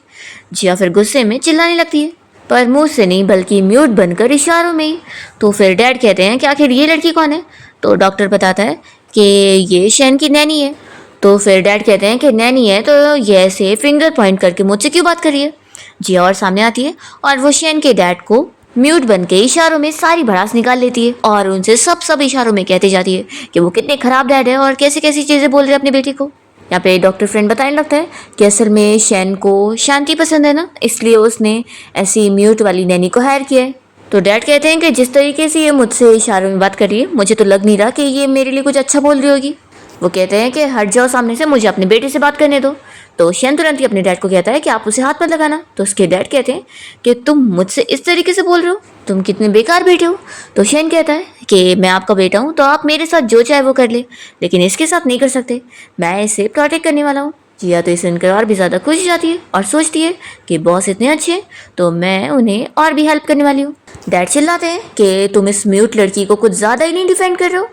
Speaker 1: जिया फिर गुस्से में चिल्लाने लगती है, पर मुंह से नहीं बल्कि म्यूट बनकर इशारों में ही। तो फिर डैड कहते हैं कि आखिर ये लड़की कौन है। तो डॉक्टर बताता है कि ये शेन की नैनी है। तो फिर डैड कहते हैं कि नैनी है तो ये ऐसे फिंगर पॉइंट करके मुझसे क्यों बात कर रही है। जिया और सामने आती है और वो शेन के डैड को म्यूट बन के इशारों में सारी भड़ास निकाल लेती है और उनसे सब इशारों में कहती जाती है कि वो कितने खराब डैड है और कैसी कैसी चीज़ें बोल रहे हैं अपनी बेटी को। यहाँ पे डॉक्टर फ्रेंड बताने लगता है कि असल में शेन को शांति पसंद है ना, इसलिए उसने ऐसी म्यूट वाली नैनी को हायर किया है। तो डैड कहते हैं कि जिस तरीके से ये मुझसे इशारों में बात कर रही है, मुझे तो लग नहीं रहा कि ये मेरे लिए कुछ अच्छा बोल रही होगी। वो कहते हैं कि हट जाओ सामने से, मुझे अपने बेटे से बात करने दो। तो शेन तुरंत ही अपने डैड को कहता है कि आप उसे हाथ मत लगाना। तो उसके डैड कहते हैं कि तुम मुझसे इस तरीके से बोल रहे हो, तुम कितने बेकार बेटे हो। तो शेन कहता है कि मैं आपका बेटा हूँ तो आप मेरे साथ जो चाहे वो कर ले, लेकिन इसके साथ नहीं कर सकते, मैं इसे प्रोटेक्ट करने वाला हूँ। जिया तो इसे सुनकर और भी ज़्यादा खुश हो जाती है और सोचती है कि बॉस इतने अच्छे हैं तो मैं उन्हें और भी हेल्प करने वाली हूँ। डैड चिल्लाते हैं कि तुम इस म्यूट लड़की को कुछ ज़्यादा ही नहीं डिफेंड कर रहे हो।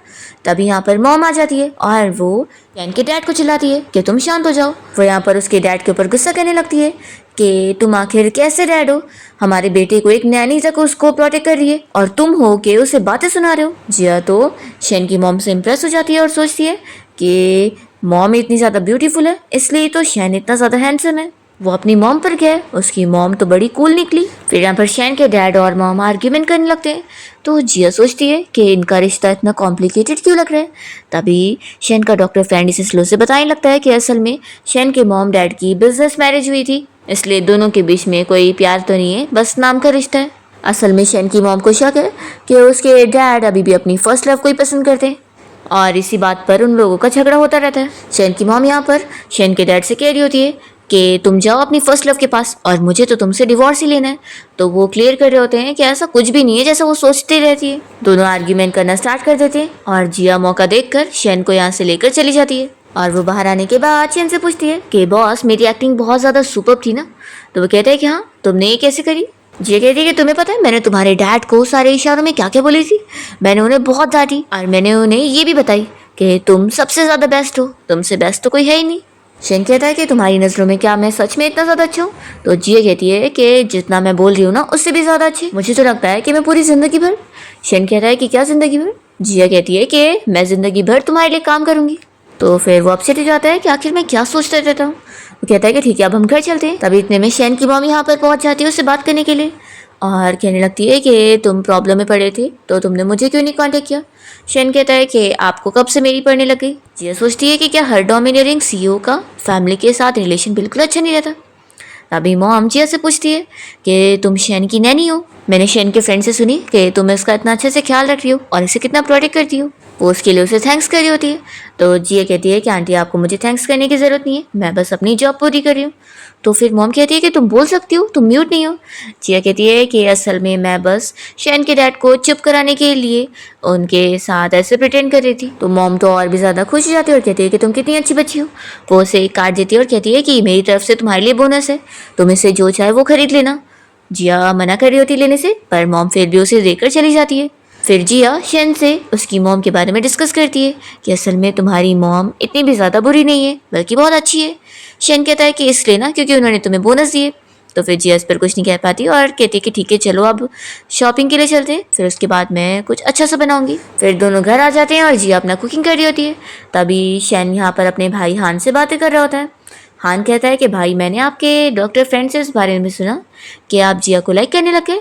Speaker 1: तभी यहाँ पर मॉम आ जाती है और वो शेन के डैड को चिल्लाती है कि तुम शांत हो जाओ। वो यहाँ पर उसके डैड के ऊपर गुस्सा करने लगती है कि तुम आखिर कैसे डैड हो, हमारे बेटे को एक नैनी तक उसको प्रोटेक्ट कर रही है और तुम हो के उसे बातें सुना रहे हो। जिया तो शेन की मॉम से इम्प्रेस हो जाती है और सोचती है कि मॉम इतनी ज़्यादा ब्यूटीफुल है इसलिए तो शेन इतना ज़्यादा हैंडसम है। वो अपनी मॉम पर गया, उसकी मॉम तो बड़ी कूल निकली। फिर यहाँ पर शेन के डैड और मॉम आर्ग्यूमेंट करने लगते हैं। तो जिया सोचती है कि इनका रिश्ता इतना कॉम्प्लिकेटेड क्यों लग रहा है। तभी शेन का डॉक्टर फ्रेंड इसे स्लो से बताने लगता है कि असल में शेन के मॉम डैड की बिजनेस मैरिज हुई थी, इसलिए दोनों के बीच में कोई प्यार तो नहीं है, बस नाम का रिश्ता है। असल में शेन की मॉम को शक है कि उसके डैड अभी भी अपनी फर्स्ट लव को ही पसंद करते हैं और इसी बात पर उन लोगों का झगड़ा होता रहता है। शेन की मॉम यहाँ पर शेन के डैड से कह रही होती है कि तुम जाओ अपनी फर्स्ट लव के पास और मुझे तो तुमसे डिवोर्स ही लेना है। तो वो क्लियर कर रहे होते हैं कि ऐसा कुछ भी नहीं है जैसा वो सोचती रहती है। दोनों आर्ग्यूमेंट करना स्टार्ट कर देते हैं और जिया मौका देखकर शेन को यहाँ से लेकर चली जाती है। और वो बाहर आने के बाद शेन से पूछती है कि बॉस मेरी एक्टिंग बहुत ज़्यादा सुपर्ब थी ना। तो वो कहता है कि हाँ, तुमने ये कैसे करी। जिया कहती है कि तुम्हें पता है मैंने तुम्हारे डैड को सारे इशारों में क्या क्या बोली थी, मैंने उन्हें बहुत डांटी और मैंने उन्हें ये भी बताई कि तुम सबसे ज़्यादा बेस्ट हो, तुमसे बेस्ट तो कोई है ही नहीं। शेन कहता है कि तुम्हारी नज़रों में क्या मैं सच में इतना ज़्यादा अच्छा हूँ। तो जिया कहती है कि जितना मैं बोल रही हूँ ना उससे भी ज़्यादा अच्छी, मुझे तो लगता है कि मैं पूरी ज़िंदगी भर। शेन कहता है कि क्या ज़िंदगी भर। जिया कहती है कि मैं ज़िंदगी भर तुम्हारे लिए काम करूँगी। तो फिर वो अपसेट हो जाता है कि आखिर मैं क्या सोचता रहता हूँ। वो कहता है कि ठीक है अब हम घर चलते हैं। तभी इतने में शेन की मॉम यहाँ पर पहुँच जाती है उससे बात करने के लिए और कहने लगती है कि तुम प्रॉब्लम में पड़े थे तो तुमने मुझे क्यों नहीं कांटेक्ट किया। शेन कहता है कि आपको कब से मेरी पड़ने लग गई। जिया सोचती है कि क्या हर डोमिनेटिंग सीईओ का फैमिली के साथ रिलेशन बिल्कुल अच्छा नहीं रहता। तभी मॉम जिया से पूछती है कि तुम शेन की नैनी हो, मैंने शेन के फ्रेंड से सुनी कि तुम इसका इतना अच्छे से ख्याल रख रही हो और इसे कितना प्रोटेक्ट करती हो। वो उसके लिए उसे थैंक्स कर रही होती है। तो जिया कहती है कि आंटी आपको मुझे थैंक्स करने की ज़रूरत नहीं है, मैं बस अपनी जॉब पूरी कर रही हूँ। तो फिर मॉम कहती है कि तुम बोल सकती हो, तुम म्यूट नहीं हो। जिया कहती है कि असल में मैं बस शेन के डैड को चुप कराने के लिए उनके साथ ऐसे प्रिटेंड कर रही थी। तो मॉम तो और भी ज़्यादा खुश हो जाती है और कहती है कि तुम कितनी अच्छी बच्ची हो। वो उसे काट देती है और कहती है कि मेरी तरफ से तुम्हारे लिए बोनस है, तुम इसे जो चाहे वो खरीद लेना। जिया मना कर रही होती लेने से, पर मॉम फिर भी उसे देकर चली जाती है। फिर जिया शेन से उसकी मॉम के बारे में डिस्कस करती है कि असल में तुम्हारी मॉम इतनी भी ज़्यादा बुरी नहीं है बल्कि बहुत अच्छी है। शेन कहता है कि इसलिए ना क्योंकि उन्होंने तुम्हें बोनस दिए। तो फिर जिया इस पर कुछ नहीं कह पाती और कहती है कि ठीक है चलो अब शॉपिंग के लिए चलते हैं, फिर उसके बाद मैं कुछ अच्छा सा बनाऊंगी। फिर दोनों घर आ जाते हैं और जिया अपना कुकिंग कर रही होती है। तभी शेन यहाँ पर अपने भाई हान से बातें कर रहा होता है। हान कहता है कि भाई मैंने आपके डॉक्टर फ्रेंड से इस बारे में सुना कि आप जिया को लाइक करने लगे।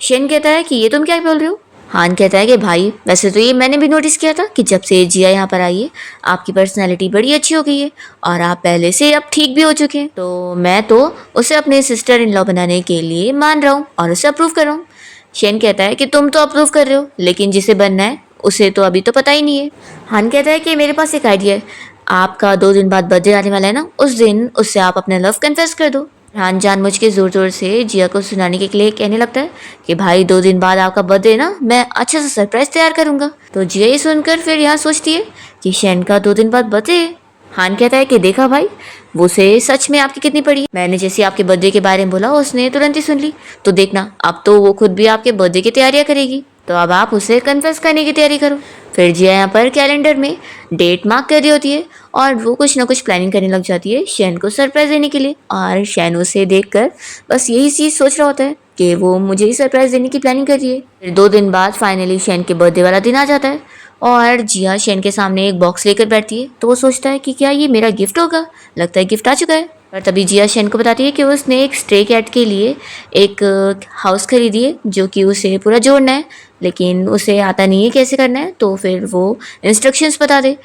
Speaker 1: शेन कहता है कि ये तुम क्या बोल रहे हो। हान कहता है कि भाई वैसे तो ये मैंने भी नोटिस किया था कि जब से जिया यहाँ पर आई है आपकी पर्सनैलिटी बड़ी अच्छी हो गई है और आप पहले से अब ठीक भी हो चुके हैं। तो मैं तो उसे अपने सिस्टर इन लॉ बनाने के लिए मान रहा हूँ और उसे अप्रूव कर रहा हूँ। शेन कहता है कि तुम तो अप्रूव कर रहे हो लेकिन जिसे बनना है उसे तो अभी तो पता ही नहीं है। हान कहता है कि मेरे पास एक आइडिया है, आपका 2 दिन बाद बर्थडे आने वाला है ना, उस दिन उससे आप अपना लव कन्फेस कर दो। हान जानबूझ के ज़ोर ज़ोर से जिया को सुनाने के लिए कहने लगता है कि भाई 2 दिन बाद आपका बर्थडे ना, मैं अच्छे से सरप्राइज तैयार करूंगा। तो जिया ये सुनकर फिर यहाँ सोचती है कि शेन का 2 दिन बाद बर्थडे है। हान कहता है कि देखा भाई वो से सच में आपकी कितनी पड़ी है, मैंने जैसे आपके बर्थडे के बारे में बोला उसने तुरंत ही सुन ली, तो देखना अब तो वो खुद भी आपके बर्थडे की तैयारियां करेगी। तो अब आप उसे कन्फेस करने की तैयारी करो। फिर जिया यहाँ पर कैलेंडर में डेट मार्क कर रही होती है और वो कुछ ना कुछ प्लानिंग करने लग जाती है शैन को सरप्राइज देने के लिए। और शैन उसे देखकर बस यही चीज़ सोच रहा होता है कि वो मुझे ही सरप्राइज देने की प्लानिंग कर रही है। फिर 2 दिन बाद फाइनली शैन के बर्थडे वाला दिन आ जाता है और जिया शैन के सामने एक बॉक्स लेकर बैठती है। तो वो सोचता है कि क्या ये मेरा गिफ्ट होगा, लगता है गिफ्ट आ चुका है। और तभी जिया शैन को बताती है कि उसने एक स्ट्रे कैट के लिए एक हाउस खरीदी है जो कि उसे पूरा जोड़ना है, लेकिन उसे आता नहीं है कैसे करना है। तो फिर वो इंस्ट्रक्शंस बता दे।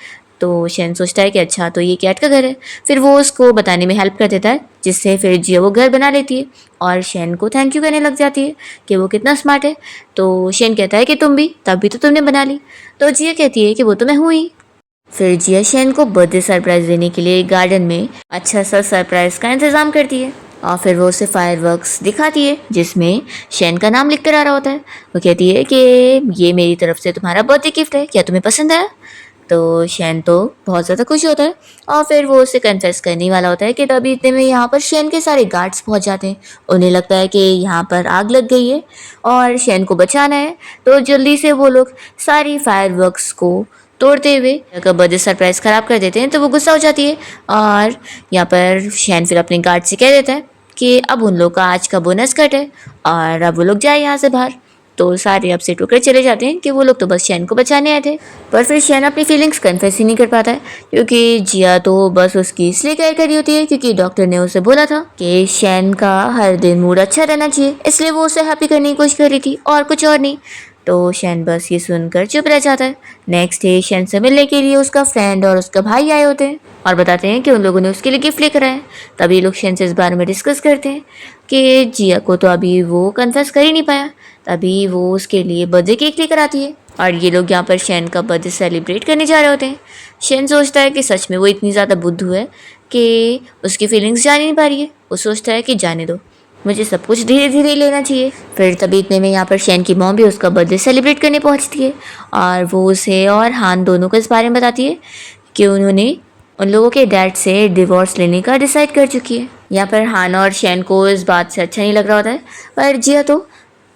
Speaker 1: तो शैन सोचता है कि अच्छा तो ये कैट का घर है। फिर वो उसको बताने में हेल्प कर देता है, जिससे फिर जिया वो घर बना लेती है और शैन को थैंक यू कहने लग जाती है कि वो कितना स्मार्ट है। तो शैन कहता है कि तुम भी, तभी तो तुमने बना ली। तो जिया कहती है कि वो तो मैं हूँ ही। फिर जिया शैन को बर्थडे सरप्राइज देने के लिए गार्डन में अच्छा सा सरप्राइज का इंतजाम करती है और फिर वो उसे फायरवर्क्स दिखाती है जिसमें शैन का नाम लिख कर आ रहा होता है। वो कहती है कि ये मेरी तरफ से तुम्हारा बर्थडे गिफ्ट है, क्या तुम्हें पसंद आया? तो शैन तो बहुत ज़्यादा खुश होता है और फिर वो उसे कन्फेस करने वाला होता है कि तभी इतने में यहाँ पर शैन के सारे गार्ड्स पहुँच जाते हैं। उन्हें लगता है कि यहाँ पर आग लग गई है और शैन को बचाना है। तो जल्दी से वो लोग सारी फायरवर्क्स को तोड़ते हुए का बर्थडे सरप्राइज खराब कर देते हैं। तो वो गुस्सा हो जाती है और यहाँ पर शैन फिर अपने गार्ड से कह देता है कि अब उन लोग का आज का बोनस कट है और अब वो लोग जाए यहाँ से बाहर। तो सारे अब से टोकर चले जाते हैं कि वो लोग तो बस शैन को बचाने आए थे। पर फिर शैन अपनी फीलिंग्स कन्फेस ही नहीं कर पाता है क्योंकि जिया तो बस उसकी इसलिए केयर करी होती है क्योंकि डॉक्टर ने उसे बोला था कि शैन का हर दिन मूड अच्छा रहना चाहिए, इसलिए वो उसे हैप्पी करने की कोशिश कर रही थी और कुछ और नहीं। तो शैन बस ये सुनकर चुप रह जाता है। नेक्स्ट डे शैन से मिलने के लिए उसका फ्रेंड और उसका भाई आए होते हैं और बताते हैं कि उन लोगों ने उसके लिए गिफ्ट लेकर आए। तभी लोग शैन से इस बारे में डिस्कस करते हैं कि जिया को तो अभी वो कन्फेस कर ही नहीं पाया। तभी वो उसके लिए बर्थडे केक लेकर आती है और ये लोग यहाँ पर शैन का बर्थडे सेलिब्रेट करने जा रहे होते हैं। शैन सोचता है कि सच में वो इतनी ज़्यादा बुद्धू है कि उसकी फीलिंग्स जान ही नहीं पा रही है। वो सोचता है कि जाने दो, मुझे सब कुछ धीरे धीरे लेना चाहिए। फिर तभी इतने में यहाँ पर शैन की मॉम भी उसका बर्थडे सेलिब्रेट करने पहुँचती है और वो उसे और हान दोनों को इस बारे में बताती है कि उन्होंने उन लोगों के डैड से डिवोर्स लेने का डिसाइड कर चुकी है। यहाँ पर हान और शैन को इस बात से अच्छा नहीं लग रहा होता है, पर जिया तो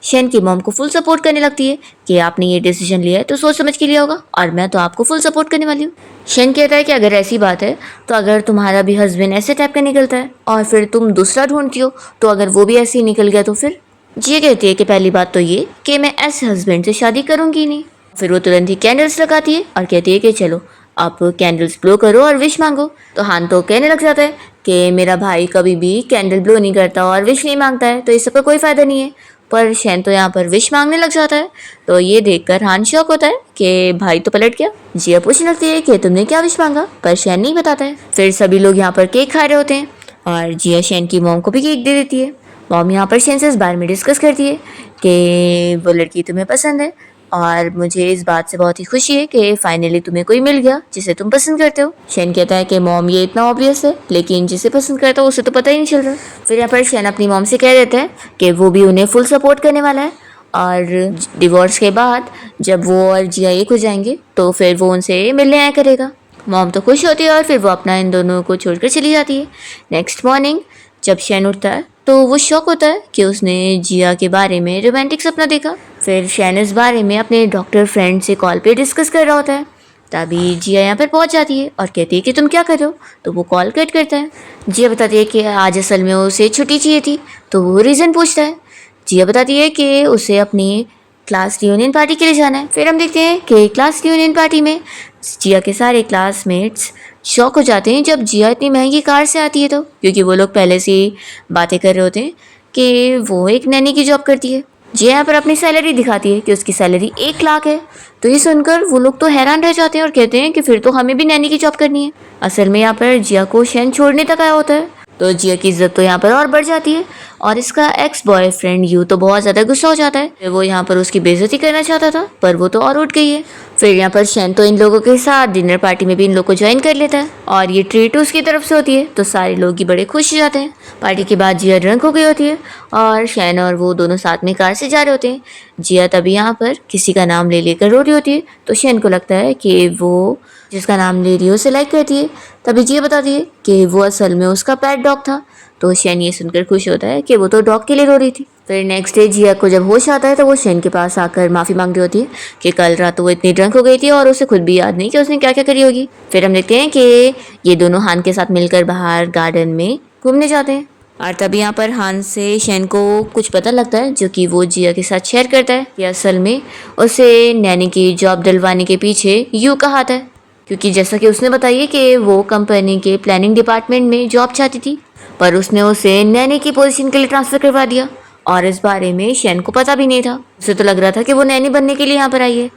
Speaker 1: शैन की मॉम को फुल सपोर्ट करने लगती है कि आपने ये डिसीजन लिया है तो सोच समझ के लिया होगा और मैं तो आपको फुल सपोर्ट करने वाली हूँ। शैन कहता है कि अगर ऐसी बात है तो अगर तुम्हारा भी हस्बैंड ऐसे टाइप का निकलता है और फिर तुम दूसरा ढूंढती हो तो अगर वो भी ऐसे ही निकल गया तो फिर? जिया कहती है कि पहली बात तो ये कि मैं ऐसे हस्बैंड से शादी करूँगी नहीं। फिर वो तुरंत ही कैंडल्स लगाती है और कहती है कि चलो आप कैंडल्स ब्लो करो और विश मांगो। तो हान तो कहने लग जाता है कि मेरा भाई कभी भी कैंडल ब्लो नहीं करता और विश नहीं मांगता है, तो इस सबका कोई फ़ायदा नहीं है। पर शैन तो यहाँ पर विश मांगने लग जाता है। तो ये देखकर हान शॉक होता है कि भाई तो पलट गया। जिया पूछने लगती है कि तुमने क्या विश मांगा, पर शैन नहीं बताता है। फिर सभी लोग यहाँ पर केक खा रहे होते हैं और जिया शैन की मॉम को भी केक दे देती है। मॉम यहाँ पर शैन से इस बारे में डिस्कस करती है कि वो लड़की तुम्हें पसंद है और मुझे इस बात से बहुत ही खुशी है कि फाइनली तुम्हें कोई मिल गया जिसे तुम पसंद करते हो। शैन कहता है कि मॉम ये इतना ऑब्वियस है, लेकिन जिसे पसंद करता हो उसे तो पता ही नहीं चल रहा। फिर यहाँ पर शैन अपनी मॉम से कह देता है कि वो भी उन्हें फुल सपोर्ट करने वाला है और डिवोर्स के बाद जब वो और जिया एक हो जाएंगे तो फिर वो उनसे मिलने आया करेगा। मॉम तो खुश होती है और फिर वो अपना इन दोनों को छोड़कर चली जाती है। नेक्स्ट मॉर्निंग जब शैन उठता है तो वो शॉक होता है कि उसने जिया के बारे में रोमांटिक सपना देखा। फिर शैन इस बारे में अपने डॉक्टर फ्रेंड से कॉल पे डिस्कस कर रहा होता है। तभी जिया यहाँ पर पहुँच जाती है और कहती है कि तुम क्या कर रहे हो। तो वो कॉल कट करता है। जिया बताती है कि आज असल में उसे छुट्टी चाहिए थी। तो वो रीज़न पूछता है। जिया बताती है कि उसे अपनी क्लास रियूनियन पार्टी के लिए जाना है। फिर हम देखते हैं कि क्लास रियूनियन पार्टी में जिया के सारे क्लासमेट्स शॉक हो जाते हैं जब जिया इतनी महंगी कार से आती है, तो क्योंकि वो लोग पहले से ही बातें कर रहे होते हैं कि वो एक नैनी की जॉब करती है। जिया यहाँ पर अपनी सैलरी दिखाती है कि उसकी सैलरी 1 लाख है। तो ये सुनकर वो लोग तो हैरान रह जाते हैं और कहते हैं कि फिर तो हमें भी नैनी की जॉब करनी है। असल में यहाँ पर जिया को शैन छोड़ने तक आया होता है। तो जिया की इज्जत तो यहाँ पर और बढ़ जाती है और इसका एक्स बॉयफ्रेंड यू तो बहुत ज़्यादा गुस्सा हो जाता है। वो यहाँ पर उसकी बेइज्जती करना चाहता था पर वो तो और उठ गई है। फिर यहाँ पर शैन तो इन लोगों के साथ डिनर पार्टी में भी इन लोगों को ज्वाइन कर लेता है और ये ट्रीट उसकी तरफ से होती है। तो सारे लोग ही बड़े खुश हो जाते हैं। पार्टी के बाद जिया ड्रंक हो गई होती है और शैन और वो दोनों साथ में कार से जा रहे होते हैं। जिया तभी यहाँ पर किसी का नाम ले लेकर रो रही होती है। तो शैन को लगता है कि वो जिसका नाम ले रही है उसे लाइक करती है। तभी जिया बताती है कि वो असल में उसका पेट डॉग था। तो शैन ये सुनकर खुश होता है कि वो तो डॉग के लिए रो रही थी। फिर नेक्स्ट डे जिया को जब होश आता है तो वो शेन के पास आकर माफ़ी मांग रही होती है कि कल रात वो इतनी ड्रंक हो गई थी और उसे खुद भी याद नहीं कि उसने क्या क्या करी होगी। फिर हम देखते हैं कि ये दोनों हान के साथ मिलकर बाहर गार्डन में घूमने जाते हैं और तब यहाँ पर हान से शेन को कुछ पता लगता है जो कि वो जिया के साथ शेयर करता है कि असल में उसे नैनी की जॉब दिलवाने के पीछे यू का हाथ है, क्योंकि जैसा कि उसने बताया कि वो कंपनी के प्लानिंग डिपार्टमेंट में जॉब चाहती थी पर उसने उसे नैनी की पोजीशन के लिए ट्रांसफ़र करवा दिया और इस बारे में शेन को पता भी नहीं था। उसे तो लग रहा था कि वो नैनी बनने के लिए यहाँ पर आई है,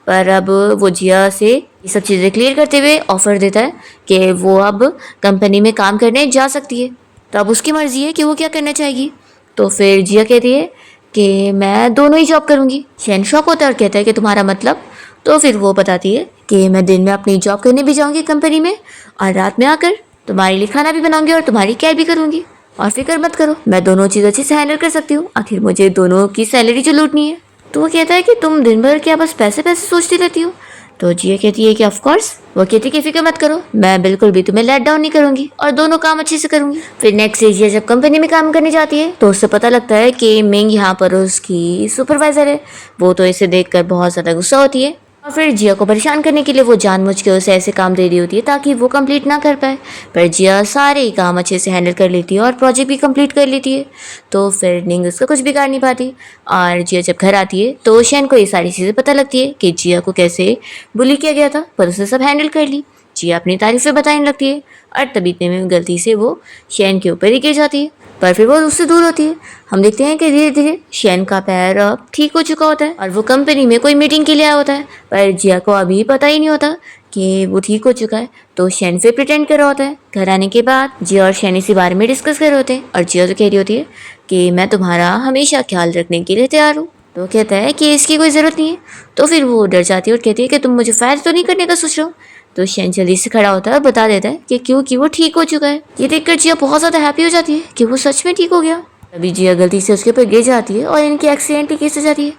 Speaker 1: पर अब वो जिया से ये सब चीज़ें क्लियर करते हुए ऑफर देता है कि वो अब कंपनी में काम करने जा सकती है। तो अब उसकी मर्जी है कि वो क्या करना चाहेगी। तो फिर जिया कहती है कि मैं दोनों ही जॉब करूँगी। शेन शॉक होता है और कहता है कि तुम्हारा मतलब। तो फिर वो बताती है कि मैं दिन में अपनी जॉब करने भी जाऊँगी कंपनी में और रात में आकर तुम्हारे लिए खाना भी बनाऊँगी और तुम्हारी केयर भी करूँगी। और फिक्र मत करो, मैं दोनों चीज़ अच्छे से हैंडल कर सकती हूँ, आखिर मुझे दोनों की सैलरी जो लूटनी है। तो वो कहता है कि तुम दिन भर क्या बस पैसे पैसे सोचती रहती हो। तो जिया कहती है कि ऑफ कोर्स। वो कहती है कि फिक्र मत करो, मैं बिल्कुल भी तुम्हें लेट डाउन नहीं करूंगी और दोनों काम अच्छे से करूंगी। फिर नेक्स्ट डे जिया जब कंपनी में काम करने जाती है तो उससे पता लगता है कि मिंग यहाँ पर उसकी सुपरवाइजर है। वो तो इसे देखकर बहुत ज़्यादा गुस्सा होती है और फिर जिया को परेशान करने के लिए वो जानबूझ के उसे ऐसे काम दे रही होती है ताकि वो कंप्लीट ना कर पाए। पर जिया सारे ही काम अच्छे से हैंडल कर लेती है और प्रोजेक्ट भी कंप्लीट कर लेती है। तो फिर निंग उसका कुछ बिगाड़ नहीं पाती और जिया जब घर आती है तो शेन को ये सारी चीज़ें पता लगती है कि जिया को कैसे बुली किया गया था, पर उसने सब हैंडल कर ली। जिया अपनी तारीफें बताने लगती है और तब इतने में गलती से वो शेन के ऊपर ही गिर जाती है, पर फिर वो उससे दूर होती है। हम देखते हैं कि धीरे धीरे शेन का पैर अब ठीक हो चुका होता है और वो कंपनी में कोई मीटिंग के लिए आया होता है, पर जिया को अभी पता ही नहीं होता कि वो ठीक हो चुका है। तो शेन फिर प्रिटेंड कर रहा होता है। घर आने के बाद जिया और शेन इसी बारे में डिस्कस कर रहे होते हैं और जिया तो कह रही होती है कि मैं तुम्हारा हमेशा ख्याल रखने के लिए तैयार हूँ। तो कहता है कि इसकी कोई ज़रूरत नहीं है। तो फिर वो डर जाती है और कहती है कि तुम मुझे फायर तो नहीं करने का सोच रहे हो। तो शेन जल्दी से खड़ा होता है और बता देता है कि क्योंकि वो ठीक हो चुका है। ये देखकर जिया बहुत ज़्यादा हैप्पी हो जाती है कि वो सच में ठीक हो गया। तभी जिया गलती से उसके ऊपर गिर जाती है और इनकी एक्सीडेंटली केस हो जाती है।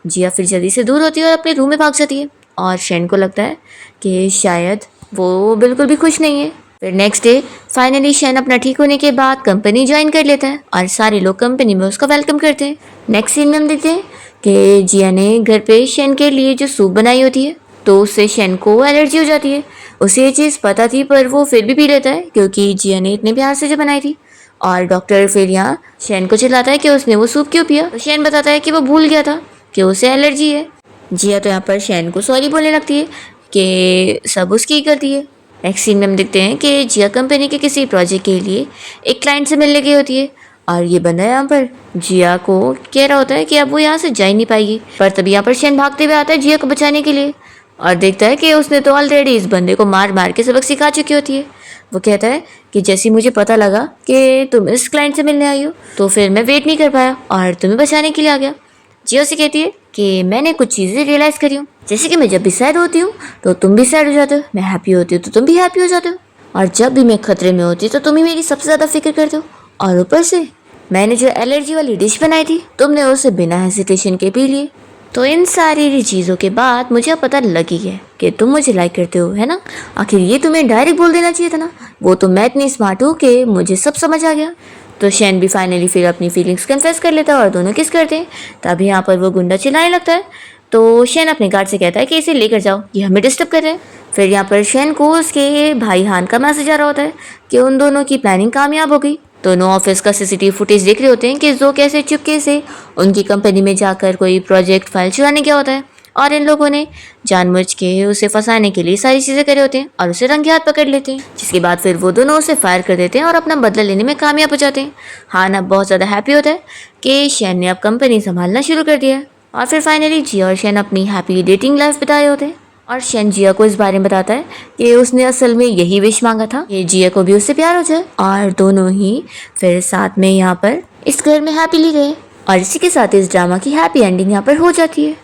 Speaker 1: जिया फिर जल्दी से दूर होती है और अपने रूम में भाग जाती है और शेन को लगता है कि शायद वो बिल्कुल भी खुश नहीं है। फिर नेक्स्ट डे फाइनली शेन अपना ठीक होने के बाद कंपनी ज्वाइन कर लेता है और सारे लोग कंपनी में उसका वेलकम करते हैं। नेक्स्ट सीन में हम देखते हैं कि जिया ने घर पे शेन के लिए जो सूप बनाई होती है तो उससे शेन को एलर्जी हो जाती है। उसे ये चीज़ पता थी पर वो फिर भी पी लेता है क्योंकि जिया ने इतने प्यार से जो बनाई थी। और डॉक्टर फिर यहाँ शेन को चिल्लाता है कि उसने वो सूप क्यों पिया। तो शेन बताता है कि वो भूल गया था कि उसे एलर्जी है। जिया तो यहाँ पर शेन को सॉरी बोलने लगती है कि सब उसकी गलती है। नेक्स्ट सीन में हम देखते हैं कि जिया कंपनी के किसी प्रोजेक्ट के लिए एक क्लाइंट से मिलने गई होती है और ये बंदा यहाँ पर जिया को कह रहा होता है कि अब वो यहाँ से जा ही नहीं पाएगी। पर तभी यहाँ पर शेन भागते हुए आता है जिया को बचाने के लिए और देखता है कि उसने तो ऑलरेडी इस बंदे को मार मार के सबक सिखा चुकी होती है। वो कहता है कि जैसे मुझे पता लगा कि तुम इस क्लाइंट से मिलने आई हो तो फिर मैं वेट नहीं कर पाया और तुम्हें बचाने के लिए आ गया। जिया से कहती है कि मैंने कुछ चीज़ें रियलाइज़ करी हूँ, जैसे कि मैं जब भी सैड होती हूँ तो तुम भी सैड हो जाते हो, मैं हैप्पी होती हूँ तो तुम भी हैप्पी हो जाते हो, और जब भी मैं खतरे में होती तो तुम ही मेरी सबसे ज़्यादा फिक्र करते हो। और ऊपर से मैंने जो एलर्जी वाली डिश बनाई थी तुमने उसे बिना हेसिटेशन के पी लिए। तो इन सारी चीज़ों के बाद मुझे पता लगी है कि तुम मुझे लाइक करते हो, है ना। आखिर ये तुम्हें डायरेक्ट बोल देना चाहिए था ना, वो तो मैं इतनी स्मार्ट हूँ कि मुझे सब समझ आ गया। तो शेन भी फाइनली फिर अपनी फीलिंग्स कन्फेस कर लेता है और दोनों किस करते हैं। तभी यहाँ पर वो गुंडा चिल्लाने लगता है। तो शेन अपने गार्ड से कहता है कि इसे लेकर जाओ, ये हमें डिस्टर्ब कर रहे हैं। फिर यहाँ पर शेन को उसके भाई हान का मैसेज आ रहा होता है कि उन दोनों की प्लानिंग कामयाब हो गई। दोनों ऑफिस का सीसीटीवी फुटेज देख रहे होते हैं कि जो कैसे चुपके से उनकी कंपनी में जाकर कोई प्रोजेक्ट फाइल चुराने गया होता है और इन लोगों ने जानबूझ के उसे फंसाने के लिए सारी चीज़ें करे होते हैं और उसे रंगे हाथ पकड़ लेते हैं, जिसके बाद फिर वो दोनों उसे फायर कर देते हैं और अपना बदला लेने में कामयाब हो जाते हैं। हान अब बहुत ज़्यादा हैप्पी होता है कि शेन ने अब कंपनी संभालना शुरू कर दिया है। और फिर फाइनली जिया और शेन अपनी हैप्पी डेटिंग लाइफ बिताए होते हैं और शेन जिया को इस बारे में बताता है कि उसने असल में यही विश मांगा था कि जिया को भी उससे प्यार हो जाए और दोनों ही फिर साथ में यहाँ पर इस घर में हैप्पीली रहे। और इसी के साथ इस ड्रामा की हैप्पी एंडिंग यहाँ पर हो जाती है।